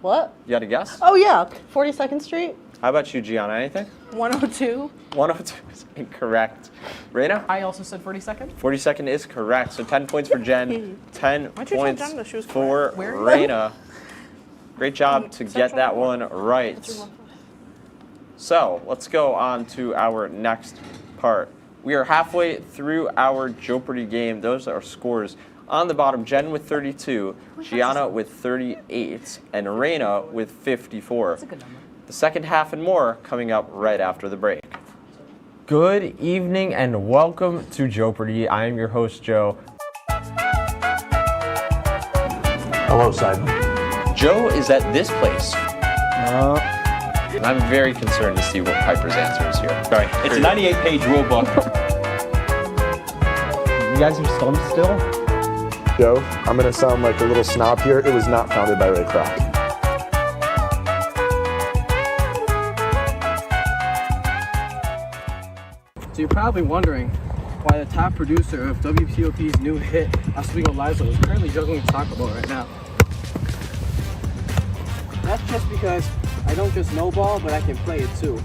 What? You got to guess? Oh yeah, 42nd Street. How about you, Gianna? Anything? 102. 102 is incorrect. Raina? I also said 42nd. 42nd is correct. So 10 points for Jen, 10 Why'd you tell points Jen that she was for correct? Where? Raina. Great job to get that one right. So let's go on to our next part. We are halfway through our Joepardy game. Those are scores. On the bottom, Jen with 32, Gianna with 38, and Raina with 54. That's a good number. The second half and more coming up right after the break. Good evening and welcome to Joepardy. I am your host, Joe. Hello, Simon. Joe is at this place. And I'm very concerned to see what Piper's answer is here. Sorry, it's a 98-page rule book. You guys are stunned still? Joe, I'm going to sound like a little snob here. It was not founded by Ray Kroc. So you're probably wondering why the top producer of WTOP's new hit, Oswego Liza, is currently juggling Taco Bell right now. That's just because I don't just know ball, but I can play it too.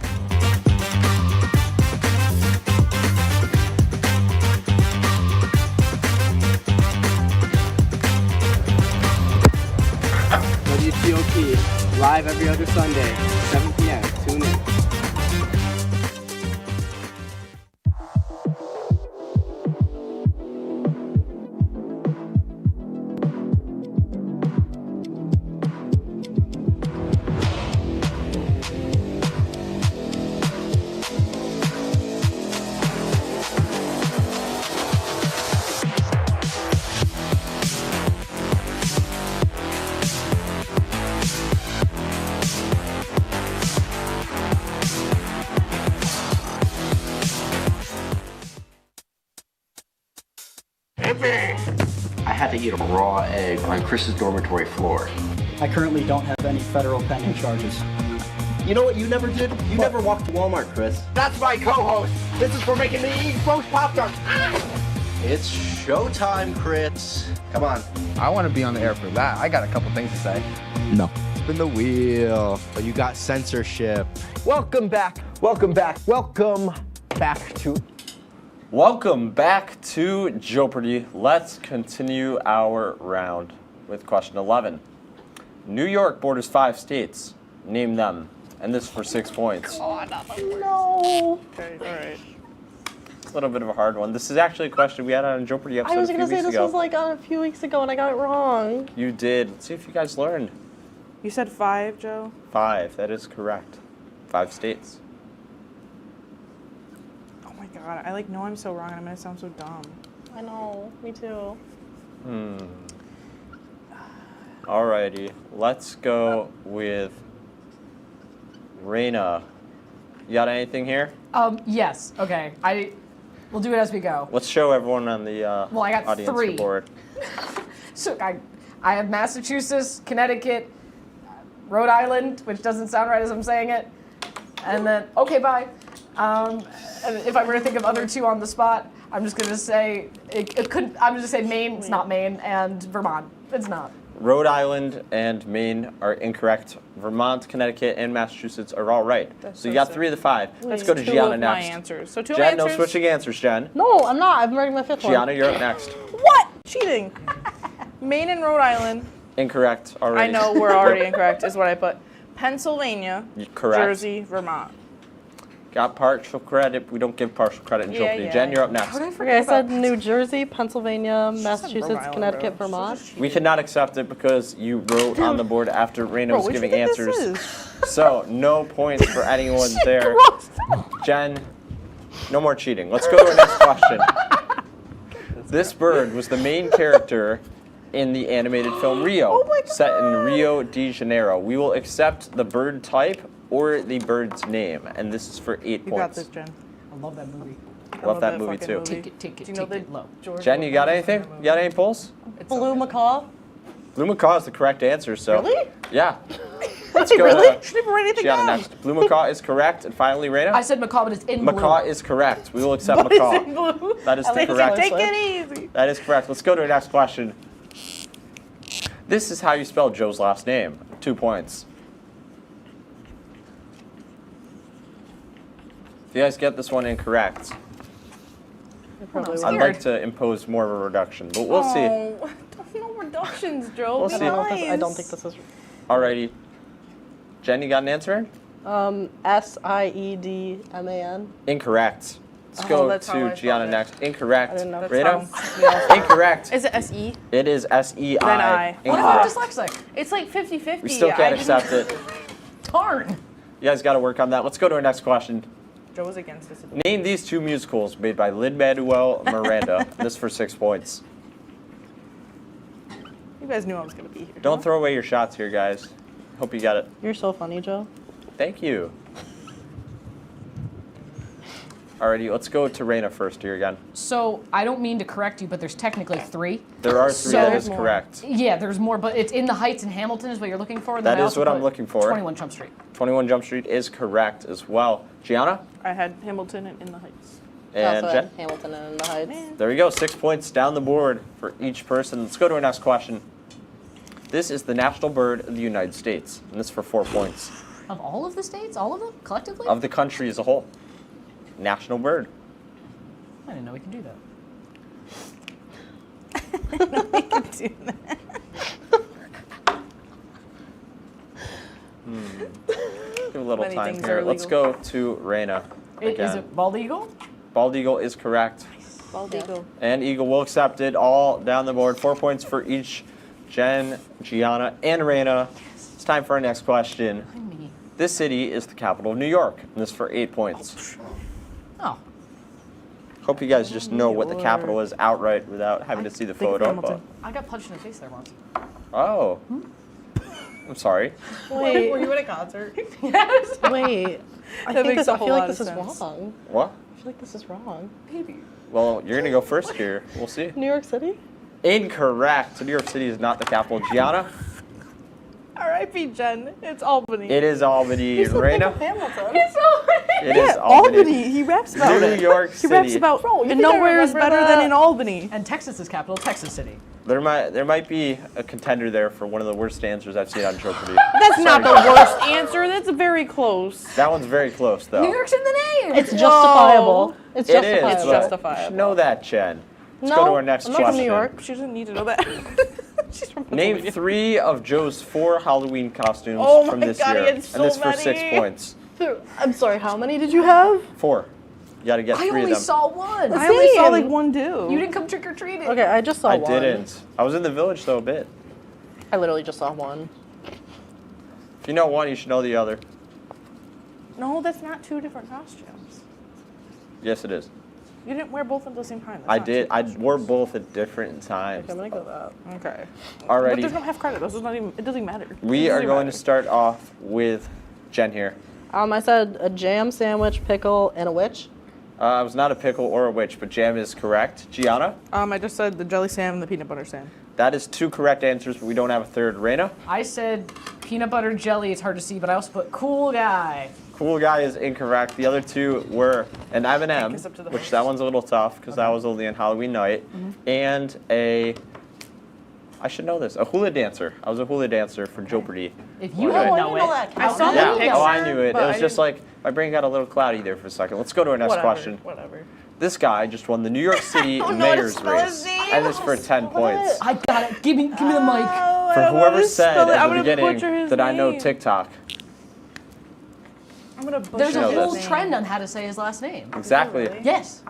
WTOP, live every other Sunday, 7 p.m. Tune in. I had to eat a raw egg on Chris's dormitory floor. I currently don't have any federal pending charges. You know what you never did? You never walked to Walmart, Chris. That's my co-host. This is for making me eat roast Pop-Tarts. It's showtime, Crits. Come on. I want to be on the air for that. I got a couple things to say. No. Spin the wheel. But you got censorship. Welcome back. Welcome back. Welcome back to. Welcome back to Joepardy. Let's continue our round with question 11. New York borders 5 states. Name them. And this for 6 points. No. Okay, all right. A little bit of a hard one. This is actually a question we had on a Joepardy episode I was a few gonna say weeks this ago. was like on a few weeks ago and I got it wrong. You did. Let's see if you guys learned. You said 5, Joe? 5. That is correct. 5 states. Oh my god, I know I'm so wrong and I'm gonna sound so dumb. I know, me too. Alrighty. Let's go with Raina. You got anything here? Yes. Okay. We'll do it as we go. Let's show everyone on the Well, I got audience 3. board. So I have Massachusetts, Connecticut, Rhode Island, which doesn't sound right as I'm saying it, and then okay, bye. And if I were to think of other 2 on the spot, I'm just gonna say it could. I'm just gonna say Maine. It's not Maine, and Vermont. It's not. Rhode Island and Maine are incorrect. Vermont, Connecticut, and Massachusetts are all right. So you got 3 of the 5. Let's go to Two Gianna of my next. answers. So 2 Jen, answers. no switching answers, Jen. No, I'm not. I'm writing my 5th one. Gianna, you're up next. What? Cheating. Maine and Rhode Island. Incorrect already. I know we're already incorrect, is what I put. Pennsylvania, Correct. Jersey, Vermont. Got partial credit. We don't give partial credit in Yeah, Joepardy. yeah. Jen, you're up next. Okay, I said New Jersey, Pennsylvania, Rhode Massachusetts, Island, Connecticut, bro. Vermont. We cannot accept it because you wrote on the board after Raina Bro, was what do you giving think this answers. So, no points for anyone there. Jen, no more cheating. Let's go to our next question. This bird was the main character in the animated film Rio, set in Rio de Janeiro. We will accept the bird type or the bird's name, and this is for 8 You points. got this, Jen. I love that movie. Love that movie fucking too. movie. Take it Do you know the low. George Jen, you got anything? You got any pulls? Blue macaw. Blue macaw is the correct answer, so. Really? Yeah. Let's go Really? to Should never write anything Gianna down. next. Blue macaw is correct, and finally Raina. I said macaw, but it's in Macaw blue. is correct. We will accept But it's macaw. in blue. That is At the least correct. Take it easy. That is correct. Let's go to our next question. This is how you spell Joe's last name. 2 points. If you guys get this one incorrect, I'd like to impose more of a reduction, but we'll see. Oh, no reductions, Joe. We'll Be see. I don't nice. think this is. Alrighty. Jen, you got an answer? Siedman. Incorrect. Let's Oh, go that's how I to spelled Gianna it. next. Incorrect. I didn't know. Raina? Incorrect. Is it S-E? It is S-E-I. Then I. What if I'm dyslexic? It's like 50-50. We still can't I didn't- accept it. Darn. You guys got to work on that. Let's go to our next question. Joe was against this. Name these 2 musicals made by Lin-Manuel Miranda. This for 6 points. You guys knew I was going to be here. Don't throw away your shots here, guys. Hope you got it. You're so funny, Joe. Thank you. Alrighty, let's go to Raina first here again. So I don't mean to correct you, but there's technically 3. There are 3 So- that is correct. Yeah, there's more, but it's in the Heights in Hamilton is what you're looking for. And That then I is also what I'm put looking for. 21 Jump Street. 21 Jump Street is correct as well. Gianna? I had Hamilton and In the Heights. And Also Jen? Hamilton and In the Heights. There we go, 6 points down the board for each person. Let's go to our next question. This is the national bird of the United States, and this for 4 points. Of all of the states? All of them? Collectively? Of the country as a whole. National bird. I didn't know we could do that. We can do that. Give a little Many time things here. are Let's go to Raina Is again. it bald eagle? Bald eagle is correct. Bald eagle. And eagle will accept it all down the board. 4 points for each. Jen, Gianna, and Raina. It's time for our next question. This city is the capital of New York, and this for 8 points. Oh. Hope you guys just know what the capital is outright without having to see the photo. But, I got punched in the face there once. oh. I'm sorry. Wait. Were you at a concert? Yes. Wait. I That think makes this, a I whole feel like lot this of is sense. wrong. What? I feel like this is wrong. Baby. Well, you're going to go first here. We'll see. New York City? Incorrect. New York City is not the capital. Gianna? All right. R.I.P. Jen. It's Albany. It is Albany. You still think Raina? of Hamilton. It's Albany. It Yeah, is Albany. He raps about New it. York He raps City. about Bro, you and think I nowhere is remember better that? than in Albany. And Texas is capital, Texas City. There might be a contender there for one of the worst answers I've seen on Joepardy. That's not the worst answer. That's very close. That one's very close, though. New York's in the name. It's justifiable. It's It is. justifiable. It's but justifiable. You should know that, Jen. Let's No, go to our next I'm not question. from New York. She doesn't need to know that. She's from Name Pennsylvania. 3 of Joe's 4 Halloween costumes Oh from my this God, he year. had so and this for 6 many. points. I'm sorry, how many did you have? 4. You gotta get I 3 of only them. saw one. I only saw Same. like one too. You didn't come trick or treating. Okay, I just saw I one. didn't. I was in the village, though, a bit. I literally just saw one. If you know one, you should know the other. No, that's not 2 different costumes. Yes, it is. You didn't wear both at the same time. That's I not did. 2 I costumes. wore both at different times. Okay, I'm gonna go that. Okay. But Alrighty. there's no half credit. This is not even. It doesn't even matter. We It are doesn't going matter. to start off with Jen here. I said a jam sandwich, pickle, and a witch. It was not a pickle or a witch, but jam is correct. Gianna? I just said the jelly Sam and the peanut butter Sam. That is 2 correct answers, but we don't have a third. Raina? I said peanut butter jelly. It's hard to see, but I also put cool guy. Cool guy is incorrect. The other 2 were an M&M, kiss up to the which face. that one's a little tough because that was only on Halloween night, and I should know this, a hula dancer. I was a hula dancer for Joepardy. If you Okay. don't know it, I saw Yeah, the picture. oh, I knew it. It but was I just didn't- like, my brain got a little cloudy there for a second. Let's go to our next whatever, question. Whatever. This guy just won the New York City don't know how to mayor's spell his race, name. and it's for 10 points. I got it. Give me the mic. For whoever said I'm at the gonna beginning butcher his that I know name. TikTok. I'm gonna butcher There's a know his whole this. name. trend on how to say his last name. Exactly. Really? Yes.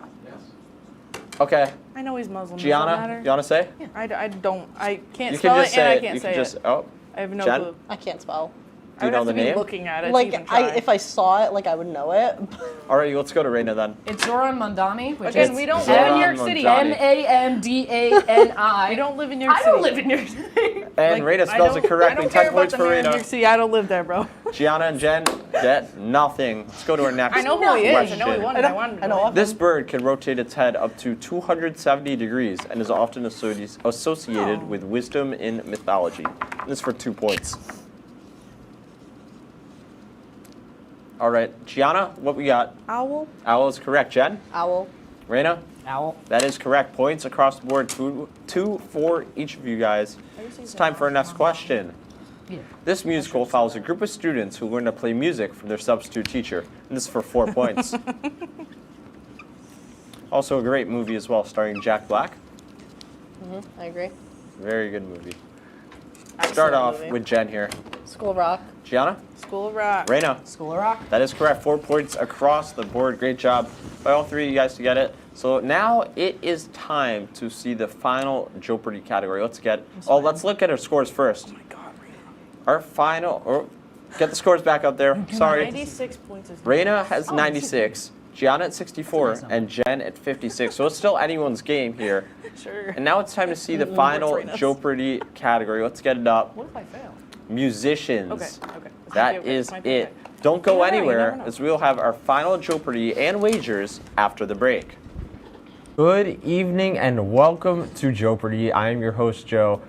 Okay. I know he's Muslim. Gianna, Does that matter? you want to say? I don't. I can't You spell can just it, and say I it. can't You say can just, it. oh, I have no Jen? clue. I can't spell. Do you I know would the have to be name? looking at it. to Like, even try. if I saw it, like I would know it. All right, let's go to Raina then. It's Zoran Mandani, which Again, is we don't Zoran live in New York City. Mandani. Mandani. We don't live in New York I City. don't live in New York City. And Raina spells it correctly. I don't 10 care points about for the man in New York Raina. City. I don't live there, bro. Gianna and Jen get nothing. Let's go to our next I know who he is. question. I know he won. I wanted to know. This bird can rotate its head up to 270 degrees and is often associated with wisdom in mythology. And this is for 2 points. All right, Gianna, what we got? Owl. Owl is correct. Jen? Owl. Raina? Owl. That is correct. Points across the board, two for each of you guys. It's time for our next question. Yeah. This musical follows a group of students who learn to play music from their substitute teacher. And this is for 4 points. Also a great movie as well, starring Jack Black. I agree. Very good movie. Excellent Start off movie. with Jen here. School of Rock. Gianna? School of Rock. Raina? School of Rock. That is correct. 4 points across the board. Great job by all 3 of you guys to get it. So now it is time to see the final Joepardy category. Let's look at our scores first. Oh my God, Raina. Our final, get the scores back up there. Sorry. 96 points is Raina has 96, Gianna at 64, and Jen at 56. So it's still anyone's game here. Sure. And now it's time to see the What's final Raina's? Joepardy category. Let's get it up. What if I fail? Musicians. Okay. This might That be okay. is This might be it. okay. Don't go You never know, you anywhere, never know. as we'll have our final Joepardy and wagers after the break. Good evening and welcome to Joepardy. I am your host, Joe.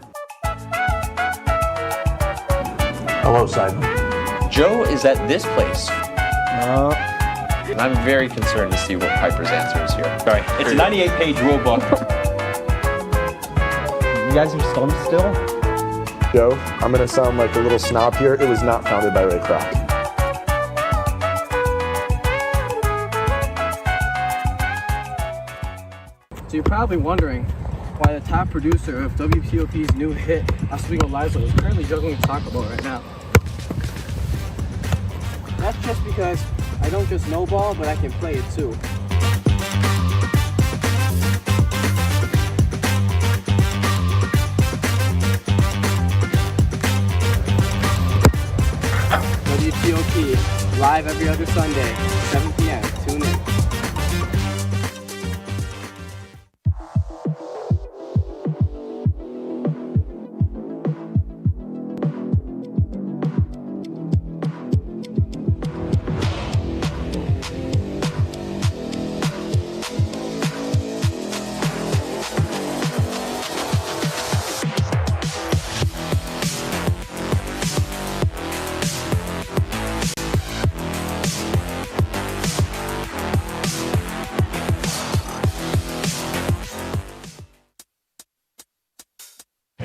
Hello, Simon. Joe is at this place. And I'm very concerned to see what Piper's answer is here. Sorry, it's a 98-page rule book. You guys are stumped still? Joe, I'm gonna sound like a little snob here. It was not founded by Ray Kroc. So you're probably wondering why the top producer of WTOP's new hit, Oswego Liza, is currently juggling a taco ball right now. That's just because I don't just know ball, but I can play it too. WTOP, live every other Sunday, 7 p.m. Tune in.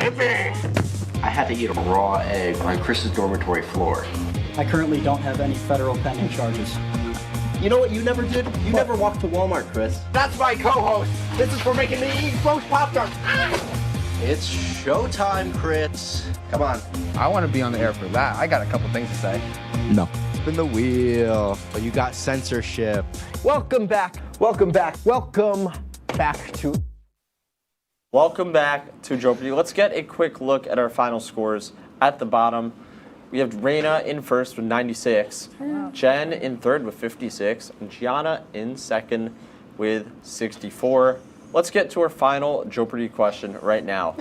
I had to eat a raw egg on Chris's dormitory floor. I currently don't have any federal pending charges. You know what you never did? You never walked to Walmart, Chris. That's my co-host. This is for making me eat roast Pop-Tarts. It's showtime, Crits. Come on. I want to be on the air for that. I got a couple things to say. No. Spin the wheel. But you got censorship. Welcome back. Welcome back. Welcome back to. Welcome back to Joepardy. Let's get a quick look at our final scores. At the bottom, we have Raina in first with 96, Jen in third with 56, and Gianna in second with 64. Let's get to our final Joepardy question right now.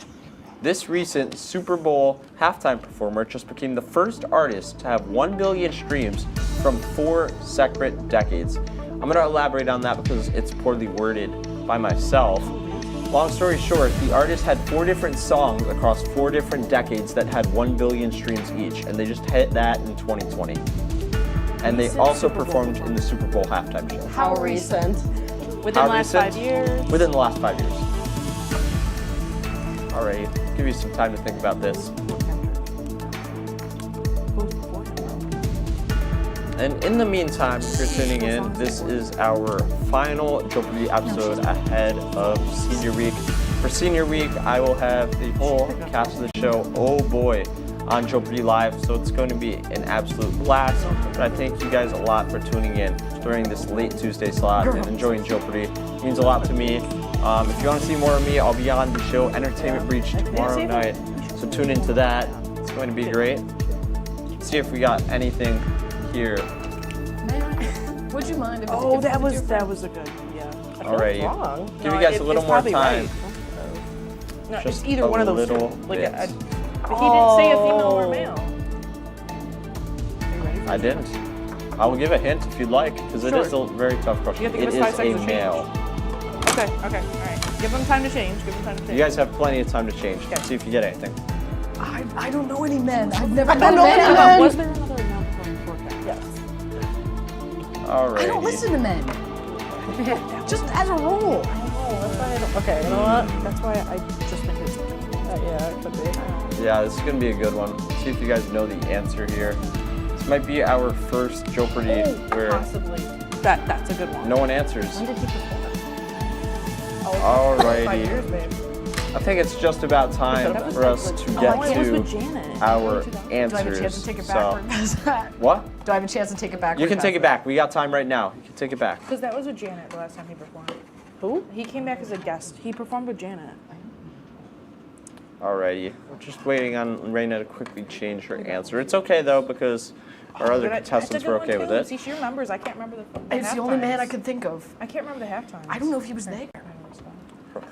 This recent Super Bowl halftime performer just became the first artist to have 1 billion streams from 4 separate decades. I'm going to elaborate on that because it's poorly worded by myself. Long story short, the artist had 4 different songs across 4 different decades that had 1 billion streams each, and they just hit that in 2020. And they also performed in the Super Bowl halftime show. How recent? Within the last 5 years? Within the last 5 years. All right, give you some time to think about this. And in the meantime, if you're tuning in, this is our final Joepardy episode ahead of Senior Week. For Senior Week, I will have the whole cast of the show, oh boy, on Joepardy Live, so it's going to be an absolute blast. But I thank you guys a lot for tuning in during this late Tuesday slot and enjoying Jeopardy. It means a lot to me. If you want to see more of me, I'll be on the show Entertainment Breach tomorrow night, so tune into that. It's going to be great. Let's see if we got anything here. Would you mind if that was a good, yeah. Alrighty. Give you guys a little more time. No, Just it's either a one of those two. little Like, bit. but he didn't say a female or male. I didn't. I will give a hint if you'd like, because it is a very tough question. You have to give It us is 5 seconds a to male. Okay, all right. Give them time to change. You guys have plenty of time to change. See if you get anything. I don't know any men. I've never I met don't know any men. men. Was there another male performing forecast? Yes. Alrighty. I don't listen to men. Just as a rule. Okay, you know what? That's why I just think it's. Yeah, it could be. Yeah, this is going to be a good one. See if you guys know the answer here. This might be our first Jeopardy where Possibly. That's a good one. no one answers. When did he perform? Alrighty. 5 years, babe. I think it's just about time for us to get to our Do I have a chance answers. to take it So, back? Where's that? what? Do I have a chance to take it back? You can take it back. We got time right now. You can take it back. Because that was with Janet the last time he performed. Who? He came back as a guest. He performed with Janet. Alrighty. We're just waiting on Raina to quickly change her answer. It's okay though because our other contestants were okay with it. See, she remembers. I can't remember the It's the only man I could think of. I can't remember the halftime. I don't know if he was there.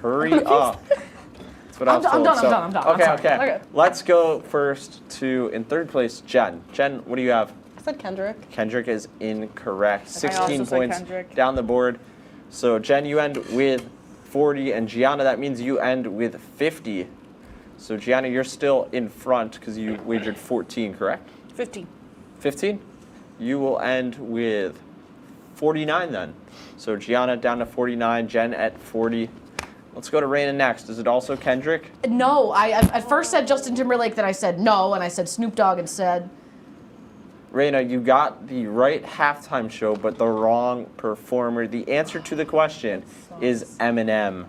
Hurry up. That's what I was I'm told. done, So- I'm done. Okay, I'm sorry. okay. Let's go first to, in third place, Jen. Jen, what do you have? I said Kendrick. Kendrick is incorrect. I 16 also said points Kendrick. down the board. So Jen, you end with 40, and Gianna, that means you end with 50. So Gianna, you're still in front because you wagered 14, correct? 15. 15? You will end with 49 then. So Gianna down to 49, Jen at 40. Let's go to Raina next. Is it also Kendrick? No, I at first said Justin Timberlake, then I said no, and I said Snoop Dogg instead. Raina, you got the right halftime show, but the wrong performer. The answer to the question is Eminem.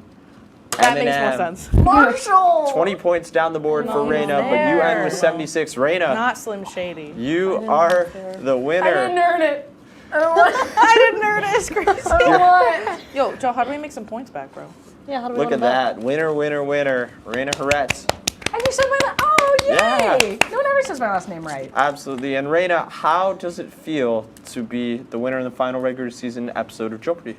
That makes more sense. Marshall! 20 points down the board for Raina, but you end with 76. Raina, Not Slim Shady. you are the winner. I didn't earn it. I don't want it. I didn't earn it. It's crazy. I don't want it. Yo, Joe, how do we make some points back, bro? Yeah, how do we Look go at to bed? that. Winner, winner, winner. Raina Haretz. And you said my oh, yay! Yeah. No one ever says my last name right. Absolutely. And Raina, how does it feel to be the winner in the final regular season episode of Joepardy?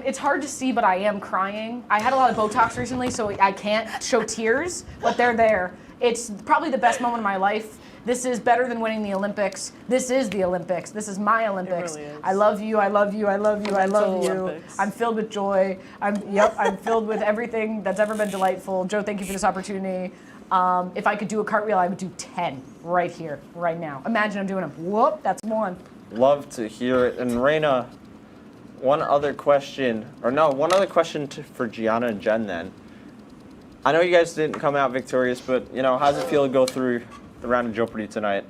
It's hard to see, but I am crying. I had a lot of Botox recently, so I can't show tears, but they're there. It's probably the best moment of my life. This is better than winning the Olympics. This is the Olympics. This is my Olympics. It really is. I love you, I love you, I love you, I love you. Olympics. I'm filled with joy. I'm filled with everything that's ever been delightful. Joe, thank you for this opportunity. If I could do a cartwheel, I would do 10 right here, right now. Imagine I'm doing a whoop, that's one. Love to hear it. And Raina, one other question for Gianna and Jen then. I know you guys didn't come out victorious, but how does it feel to go through the round of Joepardy tonight?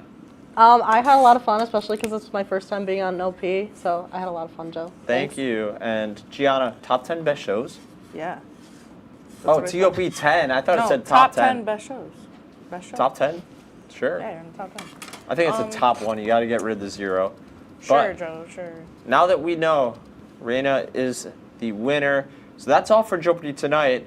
I had a lot of fun, especially because it's my first time being on an OP, so I had a lot of fun, Joe. Thank you. And Gianna, top 10 best shows? Yeah. Oh, TOP-10. I thought it said top top 10. 10 best shows. Best shows. Top 10? Sure. Yeah, you're in the top 10. I think it's a top one. You got to get rid of the 0. Sure, But Joe, sure. now that we know Raina is the winner, so that's all for Joepardy tonight.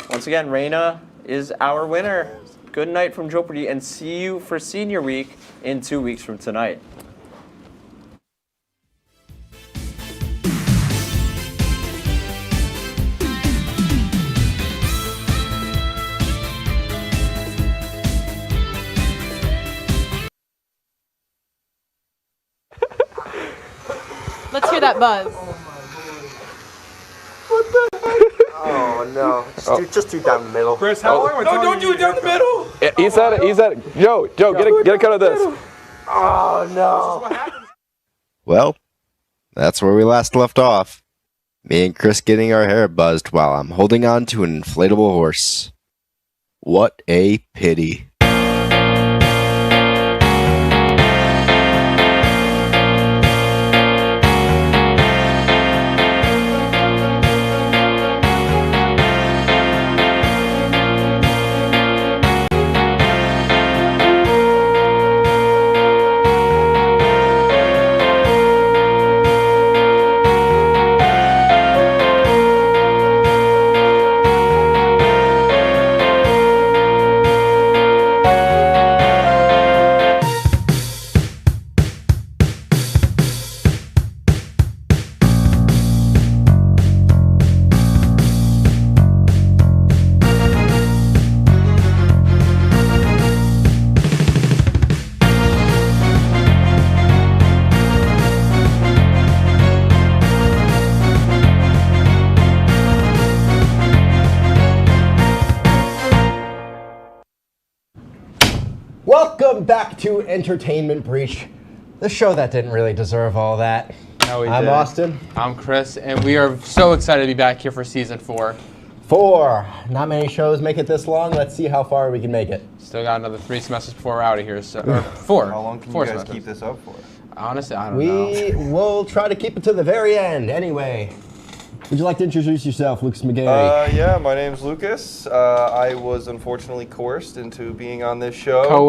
Once again, Raina is our winner. Good night from Joepardy, and see you for Senior Week in 2 weeks from tonight. Let's hear that buzz. Oh no! Just do down the middle. Chris, how long? No, don't do it down the middle. He's at it. He's at it. Joe, get a cut of this. Oh no! Well, that's where we last left off. Me and Chris getting our hair buzzed while I'm holding on to an inflatable horse. What a pity. Welcome back to Entertainment Breach, the show that didn't really deserve all that. No, I'm Austin. I'm Chris, and we are so excited to be back here for season 4. 4. Not many shows make it this long. Let's see how far we can make it. Still got another 3 semesters before we're out of here. So, or 4. How long can 4 you guys semesters. keep this up for? Honestly, I don't know. We will try to keep it to the very end. Anyway, would you like to introduce yourself, Lucas McGarry? Yeah, my name's Lucas. I was unfortunately coerced into being on this show. Coerced?